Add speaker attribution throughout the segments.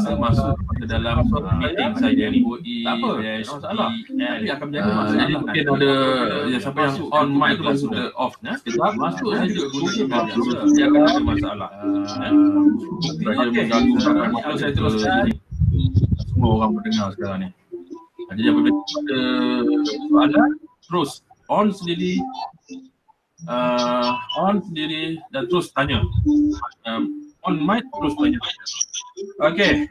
Speaker 1: terpaksa masuk ke dalam meeting saya ni.
Speaker 2: Tak apa, masalah. Nanti akan menjadi masalah.
Speaker 1: Jadi mungkin ada siapa yang on mic tu langsung kita off. Sekejap masuk saja guna email biasa. Dia akan ada masalah. Saja mengganggu rakan apa saya teruskan. Semua orang mendengar sekarang ni. Jadi apabila ada soalan, terus on sendiri dan terus tanya. On mic terus tanya. Okey.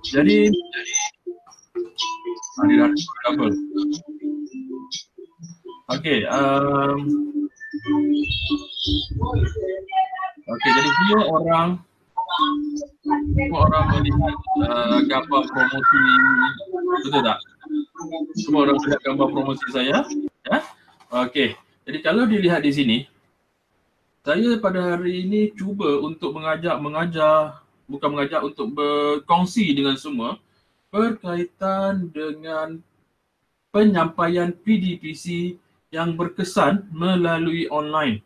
Speaker 1: Jadi ada apa? Okey, jadi semua orang melihat gambar promosi, betul tak? Semua orang melihat gambar promosi saya, ya? Okey. Jadi kalau dilihat di sini, saya pada hari ini cuba untuk untuk berkongsi dengan semua berkaitan dengan penyampaian PDPC yang berkesan melalui online.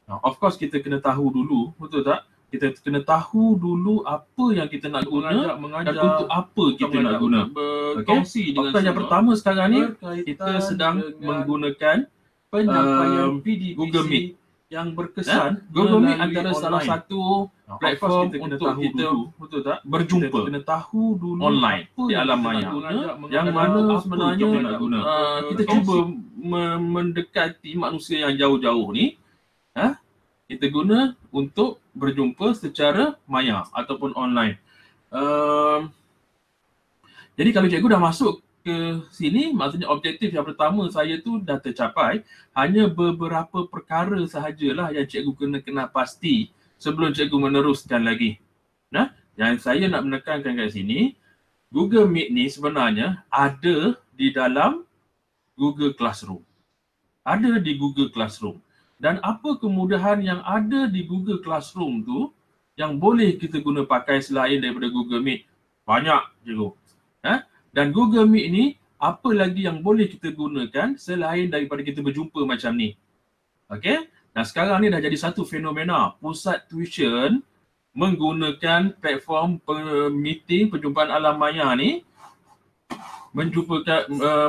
Speaker 1: Now, of course kita kena tahu dulu, betul tak? Kita kena tahu dulu apa yang kita nak guna dan untuk apa kita nak guna. Berkongsi dengan semua. Yang pertama sekarang ni kita sedang menggunakan penyampaian PDPC Google Meet yang berkesan. Google Meet antara salah satu platform untuk kita betul tak? Berjumpa. Kita kena tahu dulu online di alam maya. Yang mana sebenarnya kita cuba mendekati manusia yang jauh-jauh ni, kita guna untuk berjumpa secara maya ataupun online. Jadi kalau cikgu dah masuk ke sini, maksudnya objektif yang pertama saya tu dah tercapai. Hanya beberapa perkara sahajalah yang cikgu kena pasti sebelum cikgu meneruskan lagi. Nah, yang saya nak menekankan kat sini, Google Meet ni sebenarnya ada di dalam Google Classroom. Ada di Google Classroom. Dan apa kemudahan yang ada di Google Classroom tu yang boleh kita guna pakai selain daripada Google Meet? Banyak, cikgu. Dan Google Meet ni, apa lagi yang boleh kita gunakan selain daripada kita berjumpa macam ni? Okey? Dan sekarang ni dah jadi satu fenomena. Pusat tuition menggunakan platform meeting, perjumpaan alam maya ni,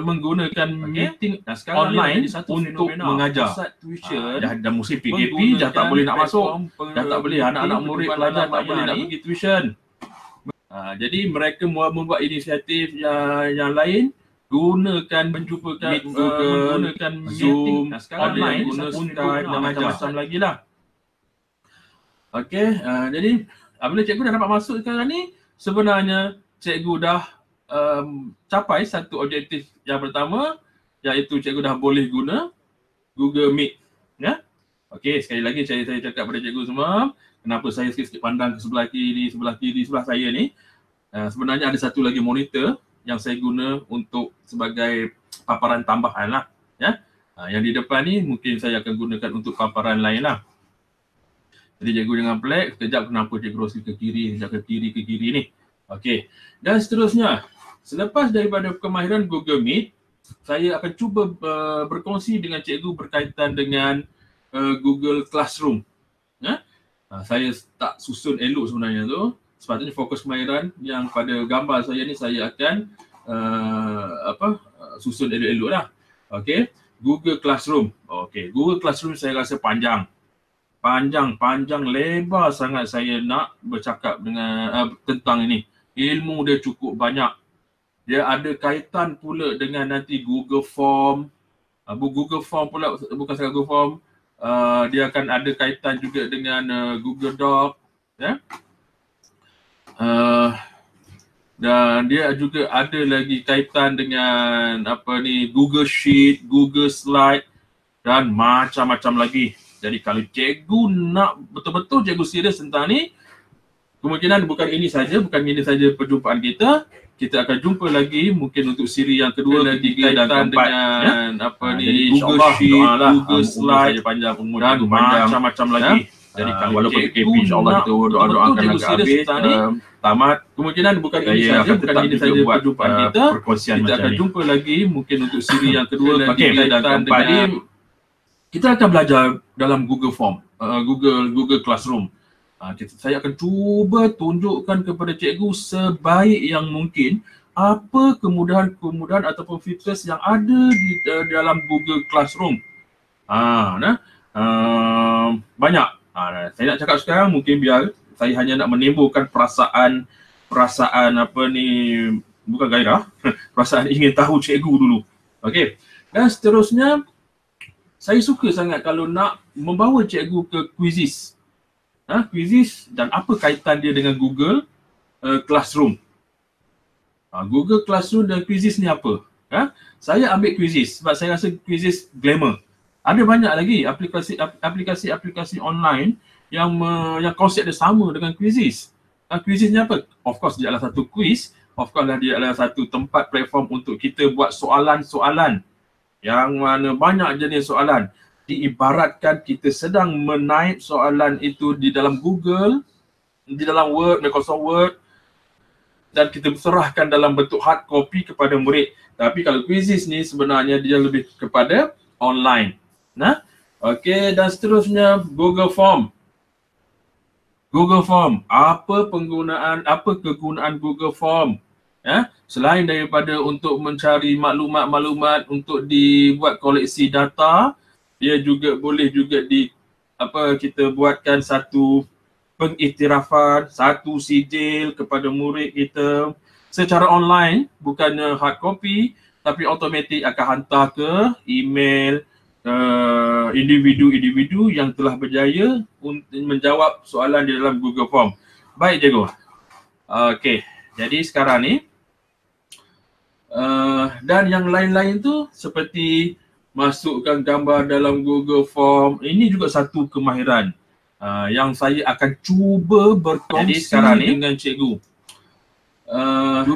Speaker 1: menggunakan meeting online untuk mengajar. Pusat tuition dah musim PKP, dah tak boleh nak masuk. Dah tak boleh, anak-anak murid pelajar tak boleh nak pergi tuition. Jadi mereka membuat inisiatif yang lain, gunakan menjumpakan gunakan Zoom, online, guna Skype dan macam-macam lagi lah. Okey, jadi apabila cikgu dah dapat masuk sekarang ni, sebenarnya cikgu dah capai satu objektif yang pertama, iaitu cikgu dah boleh guna Google Meet. Ya? Okey, sekali lagi saya cakap pada cikgu semua, kenapa saya sikit-sikit pandang ke sebelah kiri, sebelah saya ni. Sebenarnya ada satu lagi monitor yang saya guna untuk sebagai paparan tambahan lah. Ya? Yang di depan ni mungkin saya akan gunakan untuk paparan lain lah. Jadi cikgu jangan pelik, sekejap kenapa cikgu terus ke kiri, sekejap ke kiri ni. Okey, dan seterusnya. Selepas daripada kemahiran Google Meet, saya akan cuba berkongsi dengan cikgu berkaitan dengan Google Classroom. Ya? Saya tak susun elok sebenarnya tu. Sepatutnya fokus kemahiran yang pada gambar saya ni saya akan susun elok-elok lah. Okey, Google Classroom. Okey, Google Classroom saya rasa panjang lebar sangat saya nak bercakap dengan tentang ini. Ilmu dia cukup banyak. Dia ada kaitan pula dengan nanti Google Form. Google Form pula, bukan sahaja Google Form. Dia akan ada kaitan juga dengan Google Doc. Ya? Dan dia juga ada lagi kaitan dengan Google Sheet, Google Slide dan macam-macam lagi. Jadi kalau cikgu nak betul-betul cikgu serius tentang ni, kemungkinan bukan ini saja perjumpaan kita. Kita akan jumpa lagi mungkin untuk siri yang kedua, ketiga dan keempat dengan Google Sheet, Google Slide dan macam-macam lagi. Jadi walaupun PKP insya-Allah kita doa-doakan agak habis tamat. Kemungkinan bukan ini saja perjumpaan kita. Kita akan jumpa lagi mungkin untuk siri yang kedua, ketiga dan keempat. Kita akan belajar dalam Google Form, Google Classroom. Saya akan cuba tunjukkan kepada cikgu sebaik yang mungkin apa kemudahan-kemudahan ataupun features yang ada di dalam Google Classroom. Banyak. Saya nak cakap sekarang mungkin biar saya hanya nak menimbulkan perasaan bukan gairah, perasaan ingin tahu cikgu dulu. Okey. Dan seterusnya, saya suka sangat kalau nak membawa cikgu ke quizzes. Quizzes dan apa kaitan dia dengan Google Classroom. Google Classroom dan quizzes ni apa? Saya ambil quizzes sebab saya rasa quizzes glamour. Ada banyak lagi aplikasi online yang konsep dia sama dengan quizzes. Quizzes ni apa? Of course dia adalah satu quiz. Of course dia adalah satu tempat platform untuk kita buat soalan-soalan yang mana banyak jenis soalan. Diibaratkan kita sedang menaip soalan itu di dalam Google, di dalam Word, Microsoft Word, dan kita serahkan dalam bentuk hard copy kepada murid. Tapi kalau quizzes ni sebenarnya dia lebih kepada online. Okey, dan seterusnya Google Form. Google Form, apa kegunaan Google Form? Selain daripada untuk mencari maklumat-maklumat untuk dibuat koleksi data, dia juga boleh juga kita buatkan satu pengiktirafan, satu sijil kepada murid kita secara online, bukannya hard copy, tapi automatik akan hantar ke email individu-individu yang telah berjaya untuk menjawab soalan di dalam Google Form. Baik cikgu. Okey, jadi sekarang ni dan yang lain-lain tu seperti masukkan gambar dalam Google Form, ini juga satu kemahiran yang saya akan cuba berkongsi dengan cikgu.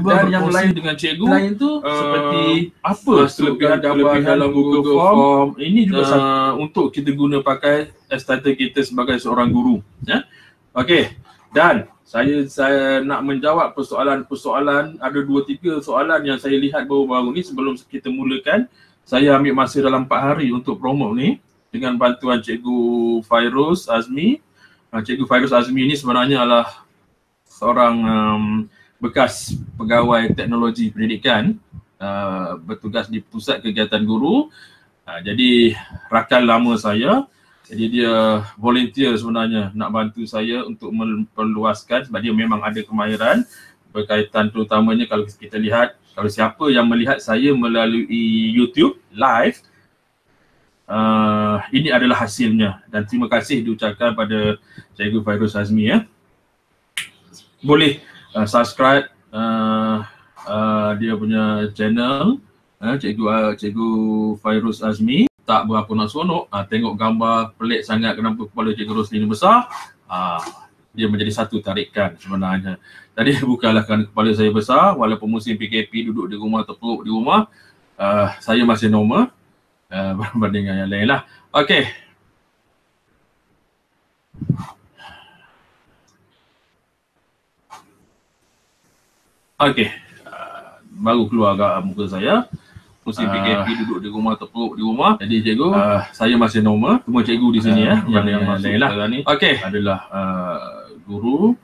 Speaker 1: Dan yang lain dengan cikgu tu seperti apa kelebihan gambar dalam Google Form, ini juga untuk kita guna pakai as title kita sebagai seorang guru. Okey, dan saya nak menjawab persoalan-persoalan. Ada 2-3 soalan yang saya lihat baru-baru ni. Sebelum kita mulakan, saya ambil masa dalam 4 hari untuk promote ni dengan bantuan Cikgu Fairuz Azmi. Cikgu Fairuz Azmi ni sebenarnya adalah seorang bekas pegawai teknologi pendidikan, bertugas di pusat kegiatan guru. Jadi rakan lama saya. Jadi dia volunteer sebenarnya nak bantu saya untuk memperluaskan sebab dia memang ada kemahiran berkaitan terutamanya kalau kita lihat, kalau siapa yang melihat saya melalui YouTube live, ini adalah hasilnya dan terima kasih diucapkan pada Cikgu Fairuz Azmi. Boleh subscribe dia punya channel, Cikgu Fairuz Azmi. Tak berapa nak seronok, tengok gambar pelik sangat kenapa kepala Cikgu Rosli ni besar. Dia menjadi satu tarikan sebenarnya. Tadi bukanlah kerana kepala saya besar, walaupun musim PKP duduk di rumah, terpuruk di rumah, saya masih normal berbanding dengan yang lain lah. Okey. Okey. Baru keluar agak muka saya. Musim PKP duduk di rumah, terpuruk di rumah. Jadi cikgu, saya masih normal. Semua cikgu di sini yang masuk sekarang ni adalah guru.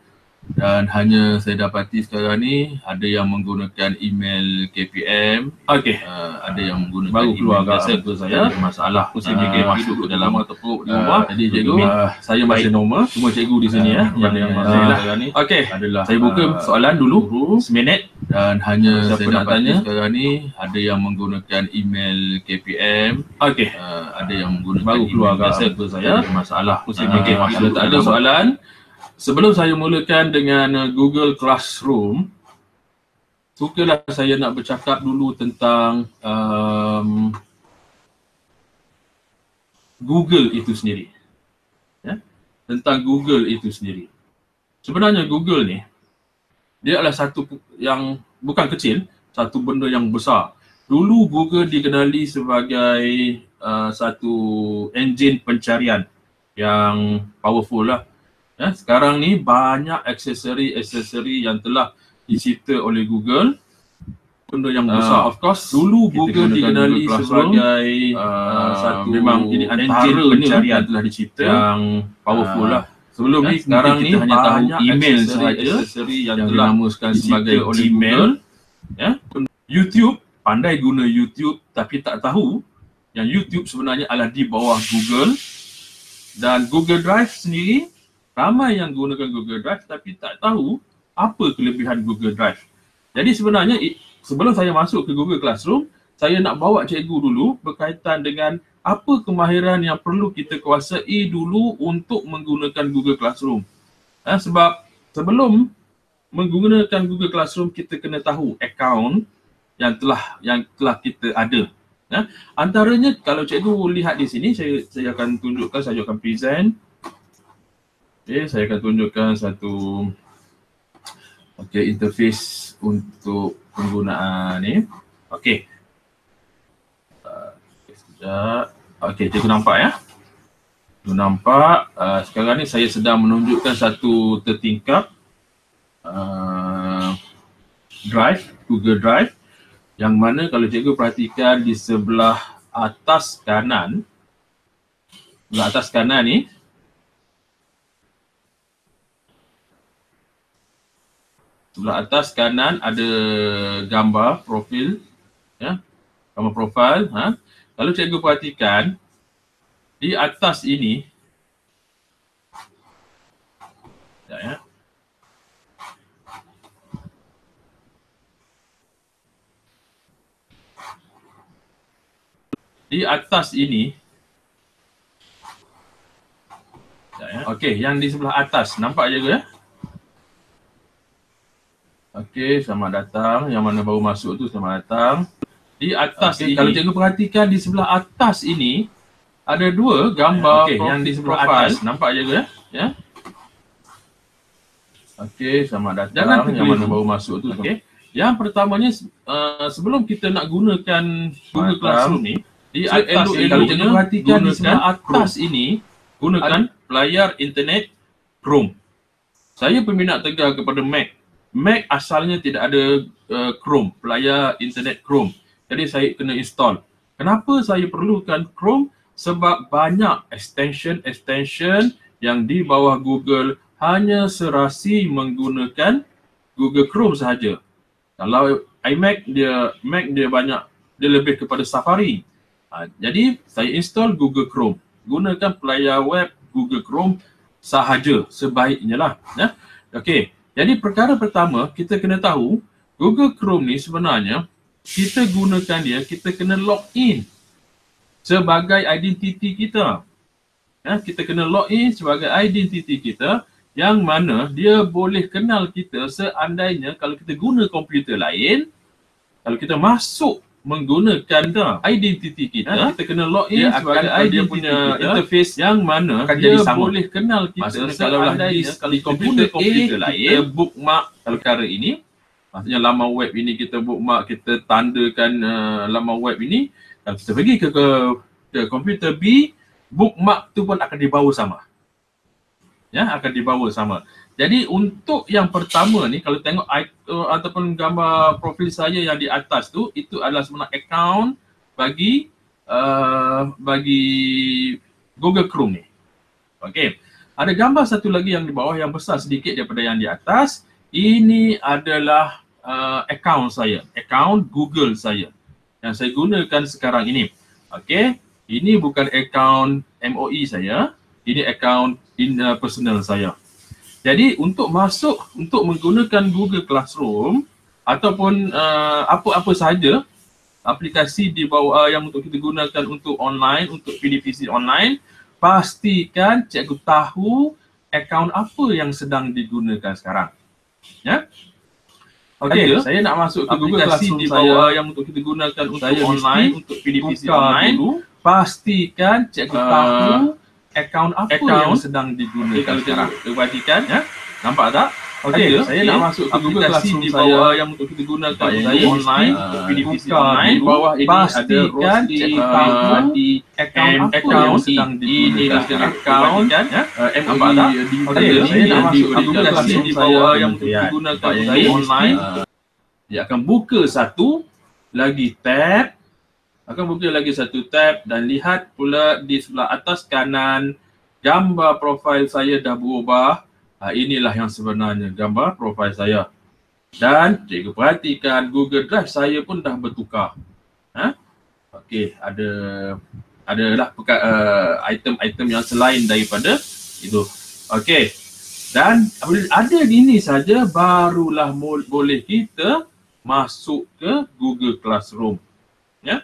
Speaker 1: Dan hanya saya dapati sekarang ni ada yang menggunakan email KPM. Okey. Ada yang menggunakan baru keluar agak muka saya. Ada masalah. Musim PKP duduk dalam terpuruk di rumah. Jadi cikgu, saya masih normal. Semua cikgu di sini yang masuk sekarang ni. Okey. Saya buka soalan dulu seminit. Dan hanya saya nak tanya sekarang ni ada yang menggunakan email KPM. Okey. Ada yang menggunakan baru keluar agak muka saya. Ada masalah. Musim PKP kalau tak ada soalan. Sebelum saya mulakan dengan Google Classroom, sukalah saya nak bercakap dulu tentang Google itu sendiri. Tentang Google itu sendiri. Sebenarnya Google ni, dia adalah satu yang bukan kecil, satu benda yang besar. Dulu Google dikenali sebagai satu enjin pencarian yang powerful lah. Sekarang ni banyak aksesori yang telah dicipta oleh Google, benda yang besar. Of course, dulu Google dikenali sebagai satu memang ini antara pencarian yang telah dicipta yang powerful lah. Sebelum ni sekarang ni hanya tahu email sahaja yang dinamakan sebagai Gmail. Ya. YouTube, pandai guna YouTube tapi tak tahu yang YouTube sebenarnya adalah di bawah Google. Dan Google Drive sendiri, ramai yang gunakan Google Drive tapi tak tahu apa kelebihan Google Drive. Jadi sebenarnya sebelum saya masuk ke Google Classroom, saya nak bawa cikgu dulu berkaitan dengan apa kemahiran yang perlu kita kuasai dulu untuk menggunakan Google Classroom. Sebab sebelum menggunakan Google Classroom, kita kena tahu akaun yang telah kita ada. Antaranya kalau cikgu lihat di sini, saya akan tunjukkan, saya akan present. Okay, saya akan tunjukkan satu interface untuk penggunaan ni. Okey. Sekejap. Okey, cikgu nampak ya? Cikgu nampak. Sekarang ni saya sedang menunjukkan satu tertingkap drive, Google Drive, yang mana kalau cikgu perhatikan di sebelah atas kanan ni, sebelah atas kanan ada gambar profil, ya, gambar profil. Kalau cikgu perhatikan di atas ini, ya, di atas ini, ya. Okey, yang di sebelah atas nampak je ya? Okey, selamat datang. Yang mana baru masuk tu, selamat datang. Di atas ini, kalau cikgu perhatikan di sebelah atas ini ada dua gambar. Okey, yang di sebelah atas nampak je ya? Okey, selamat datang. Jangan yang mana baru masuk tu. Okey. Yang pertamanya, sebelum kita nak gunakan Google Classroom ni, di atas ini, kalau cikgu perhatikan di sebelah atas ini, gunakan layar internet Chrome. Saya peminat tegar kepada Mac. Mac asalnya tidak ada Chrome, layar internet Chrome. Jadi saya kena install. Kenapa saya perlukan Chrome? Sebab banyak extension yang di bawah Google hanya serasi menggunakan Google Chrome sahaja. Kalau iMac Mac dia banyak, dia lebih kepada Safari. Jadi saya install Google Chrome. Gunakan pelayar web Google Chrome sahaja, sebaiknya lah. Ya? Okey. Jadi perkara pertama, kita kena tahu Google Chrome ni sebenarnya kita gunakan dia, kita kena login sebagai identiti kita. Ya, kita kena login sebagai identiti kita, yang mana dia boleh kenal kita seandainya kalau kita guna komputer lain, kalau kita masuk menggunakan identiti kita, kita kena login sebagai identiti punya interface yang mana akan jadi sama. Boleh kenal kita seandainya kalau komputer lain, kita bookmark perkara ini. Maksudnya laman web ini kita bookmark, kita tandakan laman web ini. Kalau kita pergi ke komputer B, bookmark tu pun akan dibawa sama. Ya, akan dibawa sama. Jadi untuk yang pertama ni, kalau tengok ataupun gambar profil saya yang di atas tu, itu adalah sebenarnya akaun bagi Google Chrome ni. Okey. Ada gambar satu lagi yang di bawah yang besar sedikit daripada yang di atas. Ini adalah akaun saya, akaun Google saya yang saya gunakan sekarang ini. Okey. Ini bukan akaun MOE saya, ini akaun personal saya. Jadi untuk menggunakan Google Classroom ataupun apa-apa sahaja aplikasi di bawah yang untuk kita gunakan untuk online, untuk PDPC online, pastikan cikgu tahu akaun apa yang sedang digunakan sekarang. Ya. Okey, saya nak masuk ke Google Classroom di bawah yang untuk kita gunakan untuk online, untuk PDPC online, pastikan cikgu tahu akaun apa yang sedang digunakan. Kalau kita perhatikan, ya, nampak tak? Okey, saya nak masuk ke Google Classroom di bawah yang untuk kita gunakan untuk online, untuk PDPC online. Di bawah ini pastikan cikgu tahu akaun apa yang sedang digunakan. Akaun, ya, nampak tak? Okey, saya nak masuk ke Google Classroom di bawah yang untuk kita gunakan untuk online. Dia akan buka satu lagi tab. Akan buka lagi satu tab dan lihat pula di sebelah atas kanan gambar profil saya dah berubah. Inilah yang sebenarnya gambar profil saya. Dan cikgu perhatikan Google Drive saya pun dah bertukar. Okey, adalah item-item yang selain daripada itu. Okey. Dan apabila ada ini saja, barulah boleh kita masuk ke Google Classroom. Ya.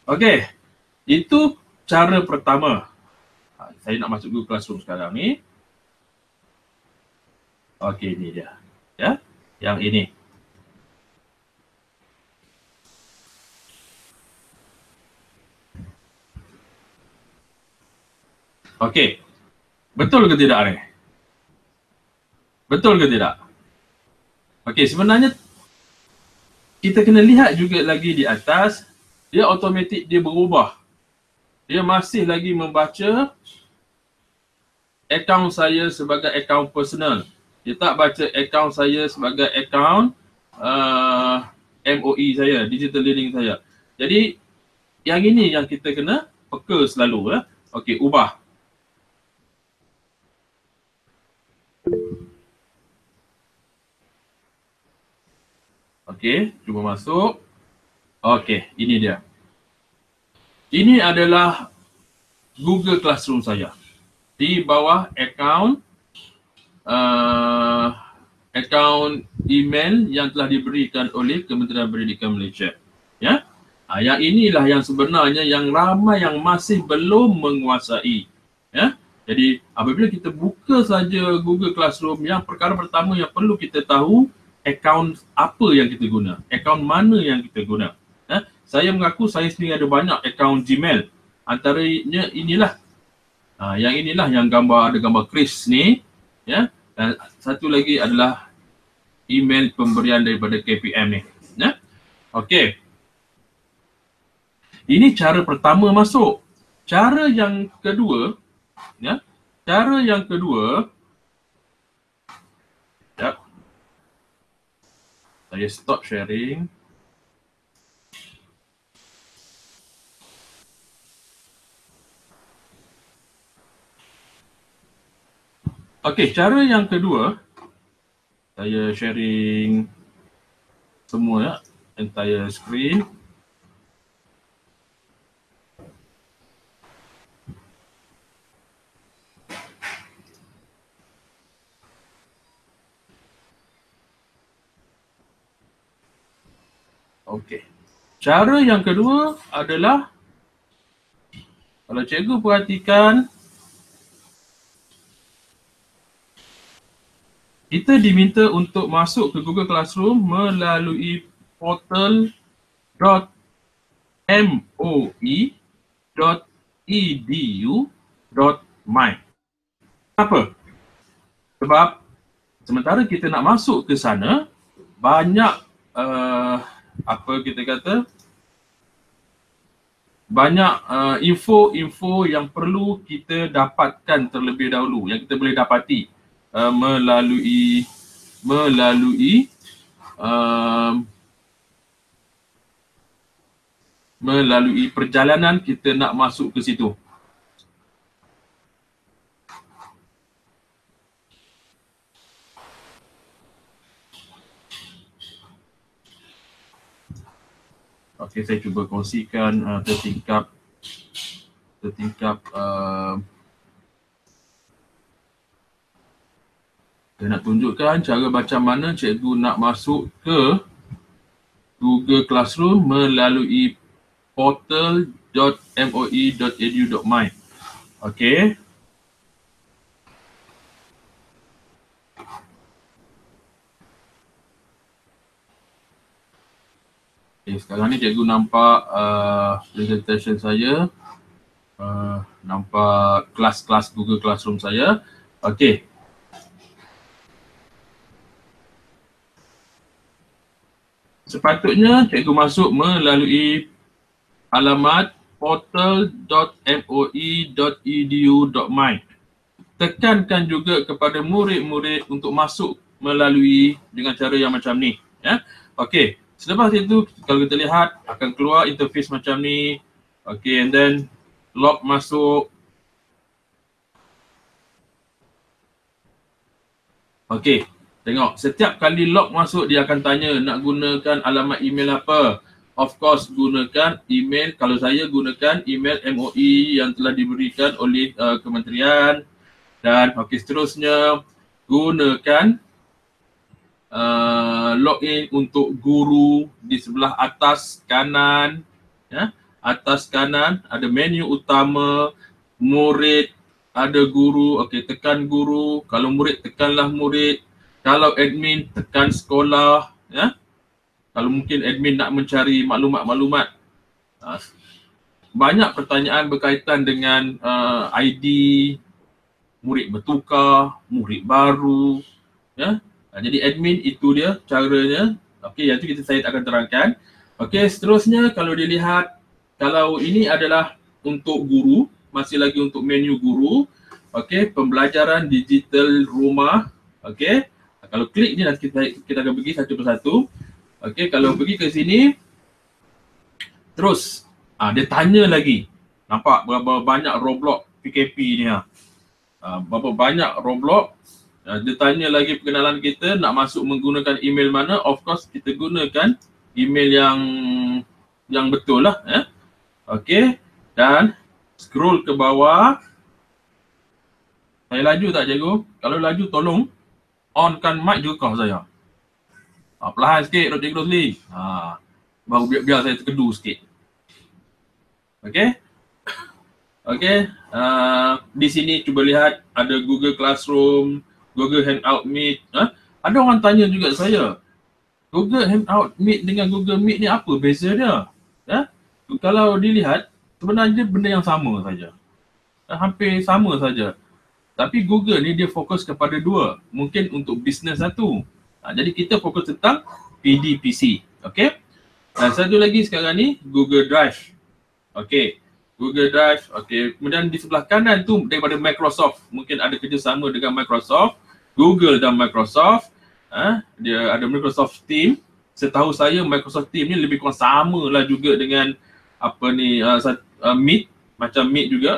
Speaker 1: Okey. Itu cara pertama. Saya nak masuk Google Classroom sekarang ni. Okey, ni dia. Ya, yang ini. Okey. Betul ke tidak ni? Betul ke tidak? Okey, sebenarnya kita kena lihat juga lagi di atas, dia automatik dia berubah. Dia masih lagi membaca akaun saya sebagai akaun personal. Dia tak baca akaun saya sebagai akaun MOE saya, digital learning saya. Jadi yang ini yang kita kena peka selalu ya. Okey, ubah. Okey, cuba masuk. Okey, ini dia. Ini adalah Google Classroom saya. Di bawah akaun email yang telah diberikan oleh Kementerian Pendidikan Malaysia. Ya. Yang inilah yang sebenarnya yang ramai yang masih belum menguasai. Ya. Jadi apabila kita buka saja Google Classroom, yang perkara pertama yang perlu kita tahu, akaun apa yang kita guna, akaun mana yang kita guna. Ya. Saya mengaku saya sendiri ada banyak akaun Gmail. Antaranya inilah. Yang inilah yang ada gambar Chris ni. Ya. Dan satu lagi adalah email pemberian daripada KPM ni. Ya. Okey. Ini cara pertama masuk. Cara yang kedua, ya. Cara yang kedua, ya. Saya stop sharing. Okey, cara yang kedua, saya sharing semua ya, entire screen. Okey. Cara yang kedua adalah, kalau cikgu perhatikan, kita diminta untuk masuk ke Google Classroom melalui portal.moe.edu.my. Kenapa? Sebab sementara kita nak masuk ke sana, banyak banyak info-info yang perlu kita dapatkan terlebih dahulu, yang kita boleh dapati melalui perjalanan kita nak masuk ke situ. Okey, saya cuba kongsikan tertingkap saya nak tunjukkan cara macam mana cikgu nak masuk ke Google Classroom melalui portal.moe.edu.my. Okey. Okay, sekarang ni cikgu nampak presentation saya. Nampak kelas-kelas Google Classroom saya. Okey. Sepatutnya cikgu masuk melalui alamat portal.moe.edu.my. Tekankan juga kepada murid-murid untuk masuk melalui dengan cara yang macam ni. Ya. Okey, selepas itu kalau kita lihat akan keluar interface macam ni. Okey, and then log masuk. Okey, tengok setiap kali log masuk dia akan tanya nak gunakan alamat email apa. Of course gunakan email, kalau saya gunakan email MOE yang telah diberikan oleh kementerian. Dan okey, seterusnya gunakan login untuk guru di sebelah atas kanan, ya. Atas kanan ada menu utama, murid, ada guru. Okey, tekan guru. Kalau murid, tekanlah murid. Kalau admin, tekan sekolah, ya. Kalau mungkin admin nak mencari maklumat-maklumat. Banyak pertanyaan berkaitan dengan ID, murid bertukar, murid baru, ya. Jadi admin itu dia caranya. Okey, yang itu saya akan terangkan. Okey, seterusnya kalau dilihat, kalau ini adalah untuk guru, masih lagi untuk menu guru. Okey, pembelajaran digital rumah. Okey, kalau klik ni nanti kita akan pergi satu persatu. Okey, kalau pergi ke sini, terus dia tanya lagi. Nampak berapa banyak Roblox PKP ni berapa banyak Roblox. Dia tanya lagi perkenalan kita, nak masuk menggunakan email mana. Of course kita gunakan email yang betul lah, ya. Okey, dan scroll ke bawah. Saya laju tak cikgu? Kalau laju tolong onkan mic juga saya. Perlahan sikit Dr. Cikgu Rosli. Baru biar saya terkedu sikit. Okey. Okey, di sini cuba lihat ada Google Classroom, Google Hangout Meet. Ada orang tanya juga saya, Google Hangout Meet dengan Google Meet ni apa beza dia? Ya? Kalau dilihat, sebenarnya benda yang sama saja. Hampir sama saja. Tapi Google ni dia fokus kepada dua. Mungkin untuk bisnes satu. Jadi kita fokus tentang PDPC. Okey. Dan satu lagi sekarang ni Google Drive. Okey. Google Drive. Okey. Kemudian di sebelah kanan tu daripada Microsoft. Mungkin ada kerjasama dengan Microsoft. Google dan Microsoft. Dia ada Microsoft Team. Setahu saya Microsoft Team ni lebih kurang sama lah juga dengan apa ni Meet. Macam Meet juga.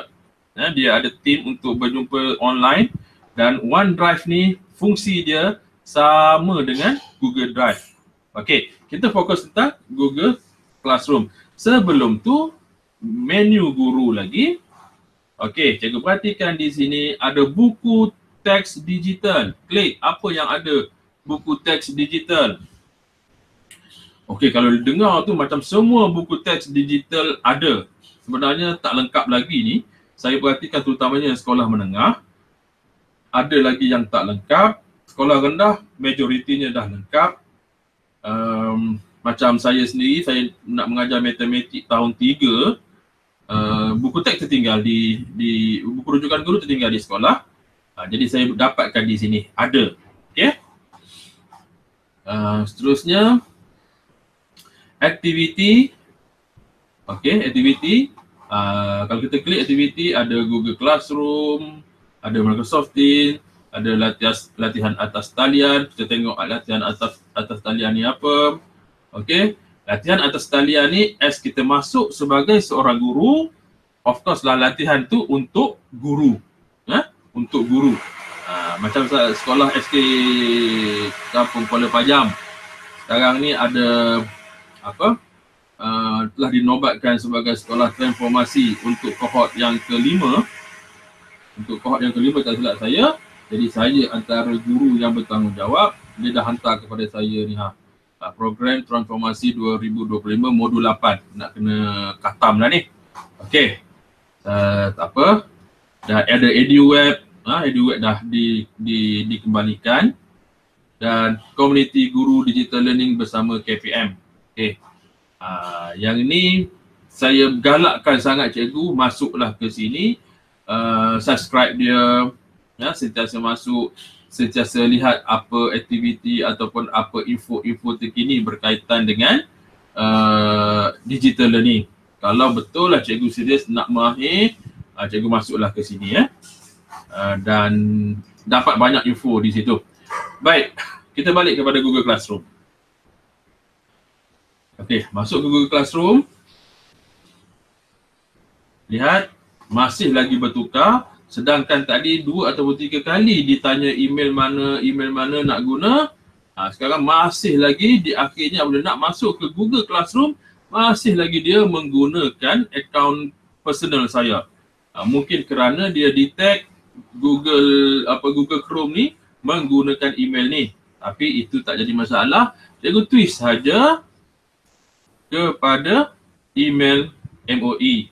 Speaker 1: Dia ada team untuk berjumpa online. Dan OneDrive ni fungsi dia sama dengan Google Drive. Okey, kita fokus tentang Google Classroom. Sebelum tu, menu guru lagi. Okey, cikgu perhatikan di sini ada buku teks digital. Klik apa yang ada buku teks digital. Okey, kalau dengar tu macam semua buku teks digital ada. Sebenarnya tak lengkap lagi ni. Saya perhatikan terutamanya sekolah menengah. Ada lagi yang tak lengkap. Sekolah rendah, majoritinya dah lengkap. Macam saya sendiri, saya nak mengajar matematik tahun 3. Buku teks tertinggal di buku rujukan guru tertinggal di sekolah. Jadi saya dapatkan di sini. Ada. Okey. Seterusnya, aktiviti. Okey, aktiviti. Kalau kita klik aktiviti, ada Google Classroom, ada Microsoft Teams, ada latihan atas talian. Kita tengok latihan atas talian ni apa. Okey, latihan atas talian ni as kita masuk sebagai seorang guru, of course lah latihan tu untuk guru. Untuk guru. Macam sekolah SK Kampung Kuala Pajam. Sekarang ni ada apa? Telah dinobatkan sebagai sekolah transformasi untuk kohort yang kelima. Untuk kohort yang kelima tak silap saya. Jadi saya antara guru yang bertanggungjawab. Dia dah hantar kepada saya ni program transformasi 2025 modul 8. Nak kena khatam lah ni. Okey. Tak apa. Dah ada EduWeb. EduWeb dah dikembalikan. Dan Community Guru Digital Learning bersama KPM. Okey. Yang ini saya galakkan sangat cikgu masuklah ke sini. Subscribe dia. Sentiasa masuk, sentiasa lihat apa aktiviti ataupun apa info-info terkini berkaitan dengan digital learning. Kalau betul lah cikgu serius nak mahir, cikgu masuklah ke sini dan dapat banyak info di situ. Baik, kita balik kepada Google Classroom. Okey, masuk ke Google Classroom. Lihat, masih lagi bertukar. Sedangkan tadi 2 atau 3 kali ditanya email mana nak guna. Sekarang masih lagi di akhirnya bila nak masuk ke Google Classroom, masih lagi dia menggunakan akaun personal saya. Mungkin kerana dia detect Google Chrome ni menggunakan email ni. Tapi itu tak jadi masalah. Cikgu twist saja kepada email MOE.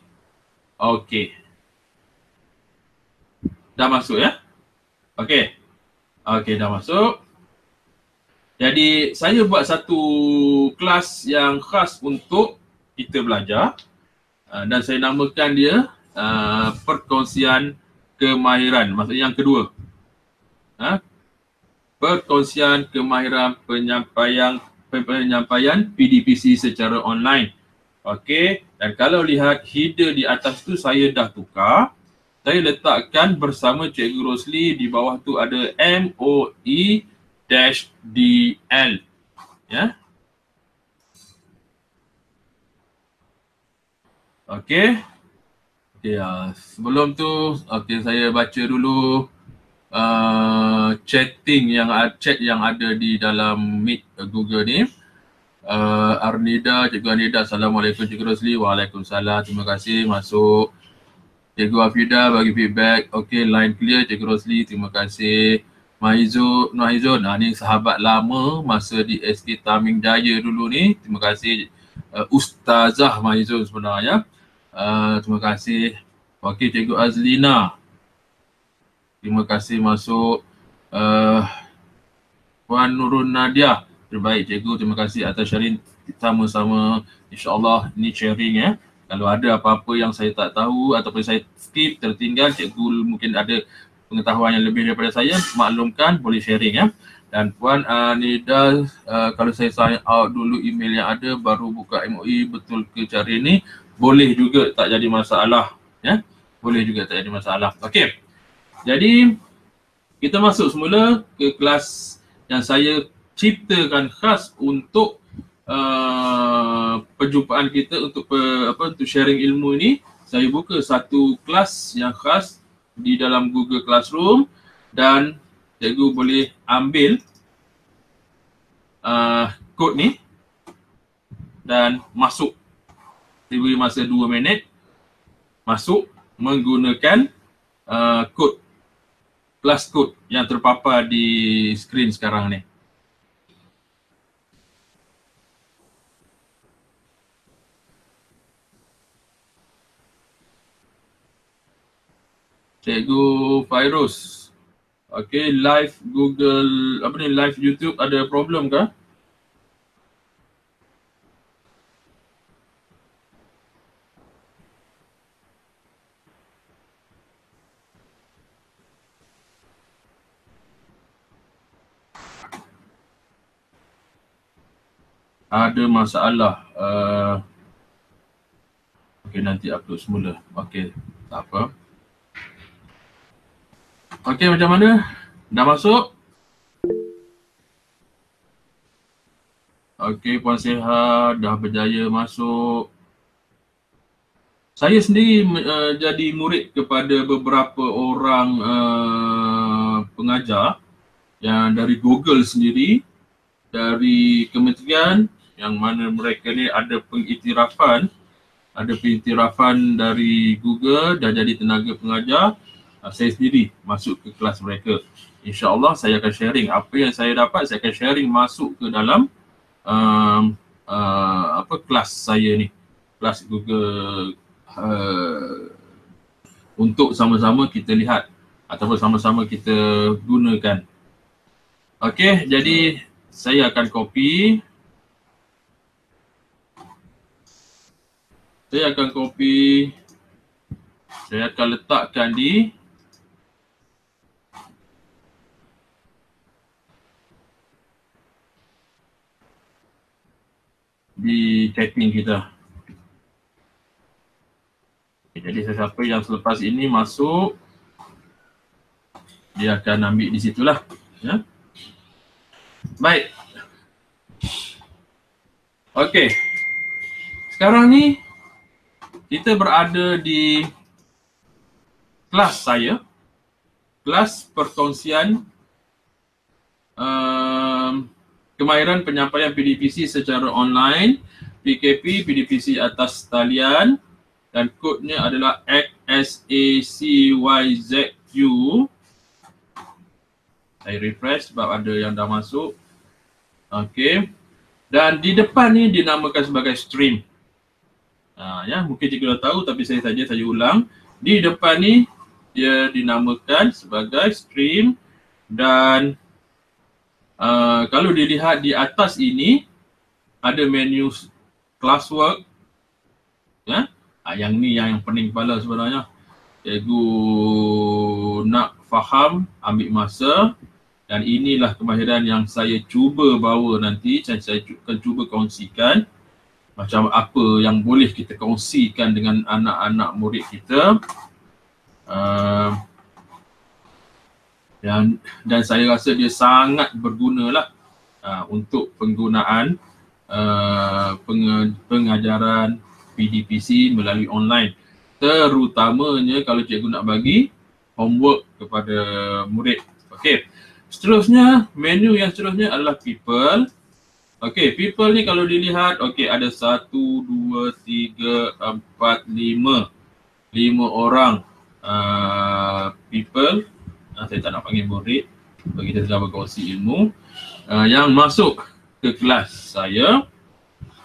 Speaker 1: Okey. Dah masuk ya? Okey. Okey, dah masuk. Jadi saya buat satu kelas yang khas untuk kita belajar dan saya namakan dia perkongsian kemahiran. Maksudnya yang kedua. Perkongsian kemahiran penyampaian PDPC secara online. Okey, dan kalau lihat header di atas tu saya dah tukar. Saya letakkan bersama Cikgu Rosli, di bawah tu ada MOE-DL. Ya. Okey. Sebelum tu saya baca dulu chat yang ada di dalam Meet Google ni. Cikgu Arnida, Assalamualaikum Cikgu Rosli. Waalaikumsalam, terima kasih masuk. Cikgu Afida bagi feedback. Okey, line clear Cikgu Rosli, terima kasih. Mahizun, ni sahabat lama masa di SK Taming Jaya dulu ni. Terima kasih Ustazah Mahizun sebenarnya. Terima kasih. Okey, Cikgu Azlina, terima kasih masuk. Puan Nurun Nadia, terbaik Cikgu, terima kasih atas sharing sama-sama. InsyaAllah ni sharing ya. Kalau ada apa-apa yang saya tak tahu ataupun saya skip, tertinggal, Cikgu mungkin ada pengetahuan yang lebih daripada saya, maklumkan, boleh sharing ya. Dan Puan Nida, kalau saya sign out dulu email yang ada baru buka MOE, betul ke cara ini? Boleh juga, tak jadi masalah ya. Boleh juga, tak jadi masalah. Okey. Jadi kita masuk semula ke kelas yang saya ciptakan khas untuk perjumpaan kita untuk sharing ilmu ini. Saya buka satu kelas yang khas di dalam Google Classroom dan cikgu boleh ambil kod ni dan masuk. Diberi masa 2 minit masuk menggunakan kod, kelas kod yang terpapar di skrin sekarang ni. Cikgu Fairuz. Okey, live Google, live YouTube ada problem ke? Ada masalah. Okey, nanti upload semula. Okey, tak apa. Okey, macam mana? Dah masuk? Okey, Puan Seha dah berjaya masuk. Saya sendiri jadi murid kepada beberapa orang pengajar yang dari Google sendiri, dari kementerian yang mana mereka ni ada pengiktirafan dari Google dan jadi tenaga pengajar. Saya sendiri masuk ke kelas mereka. InsyaAllah saya akan sharing apa yang saya dapat, saya akan sharing masuk ke dalam kelas saya ni, kelas Google untuk sama-sama kita lihat ataupun sama-sama kita gunakan. Okey, jadi saya akan copy. Saya akan letakkan di chatting kita. Jadi sesiapa yang selepas ini masuk, dia akan ambil di situlah. Ya. Baik. Okey. Sekarang ni kita berada di kelas saya, kelas perkongsian kemahiran penyampaian PDPC secara online, PKP PDPC atas talian, dan kodnya adalah XSACYZQ. Saya refresh sebab ada yang dah masuk. Okey. Dan di depan ni dinamakan sebagai stream. Ya, mungkin cikgu dah tahu tapi saya ulang. Di depan ni dia dinamakan sebagai stream dan kalau dilihat di atas ini ada menu classwork. Ya. Yang ni yang pening kepala sebenarnya. Cikgu nak faham, ambil masa, dan inilah kemahiran yang saya cuba bawa nanti. Saya akan cuba kongsikan macam apa yang boleh kita kongsikan dengan anak-anak murid kita. Dan saya rasa dia sangat berguna lah untuk penggunaan pengajaran PDPC melalui online, terutamanya kalau cikgu nak bagi homework kepada murid. Okey, seterusnya, menu yang seterusnya adalah people. Okey, people ni kalau dilihat, okey, ada 1, 2, 3, 4, 5 orang people. Saya tak nak panggil murid bagi kita sedang berkongsi ilmu yang masuk ke kelas saya.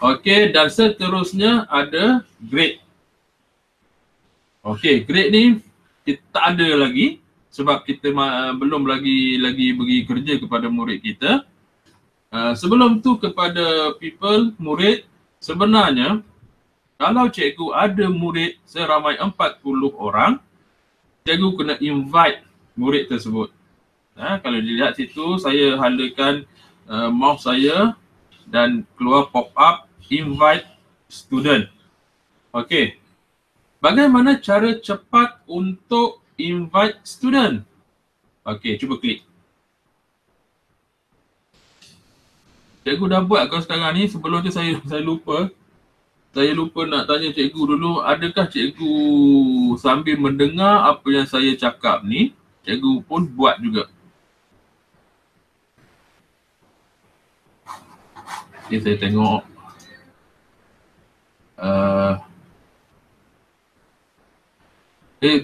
Speaker 1: Okey, dan seterusnya ada grade. Okey, grade ni kita tak ada lagi sebab kita belum lagi bagi kerja kepada murid kita. Sebelum tu kepada people, murid, sebenarnya kalau cikgu ada murid seramai 40 orang, cikgu kena invite murid tersebut. Kalau dilihat situ, saya halakan mouse saya dan keluar pop up invite student. Okey. Bagaimana cara cepat untuk invite student? Okey, cuba klik. Cikgu dah buat kau sekarang ni. Sebelum tu saya lupa. Saya lupa nak tanya cikgu dulu, adakah cikgu sambil mendengar apa yang saya cakap ni, cikgu pun buat juga? Okay, saya tengok.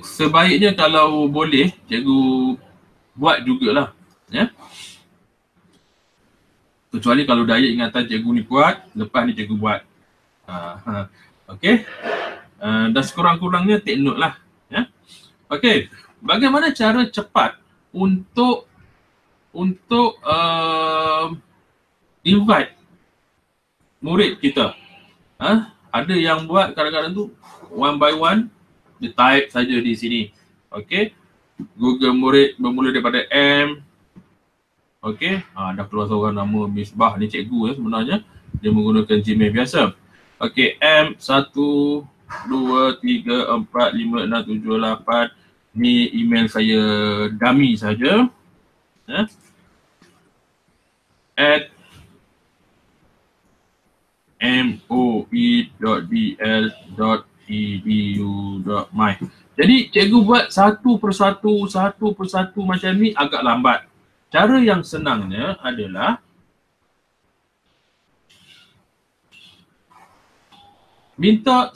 Speaker 1: Sebaiknya kalau boleh, cikgu buat jugalah. Ya? Kecuali kalau daya ingatan cikgu ni kuat, lepas ni cikgu buat. Okey. Dan sekurang-kurangnya take note lah. Ya? Okey. Bagaimana cara cepat untuk invite murid kita? Ada yang buat kadang-kadang tu one by one, dia type saja di sini. Okey. Google murid bermula daripada M. Okey. Dah keluar seorang nama Misbah ni cikgu ya sebenarnya. Dia menggunakan Gmail biasa. Okey, M 1 2 3 4 5 6 7 8. Ni email saya dummy saja. At moe.dl.edu.my. Jadi cikgu buat satu persatu macam ni agak lambat. Cara yang senangnya adalah minta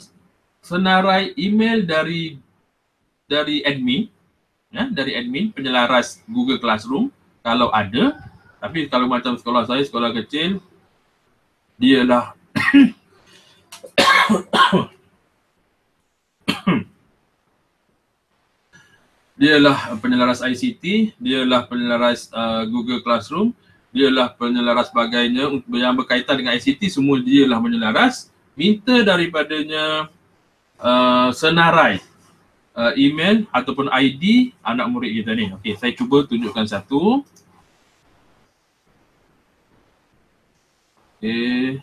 Speaker 1: senarai email dari admin, dari admin penyelaras Google Classroom kalau ada. Tapi kalau macam sekolah saya, sekolah kecil, dialah dialah penyelaras ICT, dialah penyelaras Google Classroom, dialah penyelaras sebagainya yang berkaitan dengan ICT, semua dialah menyelaras. Minta daripadanya senarai email ataupun ID anak murid kita ni. Okey, saya cuba tunjukkan satu. Okey.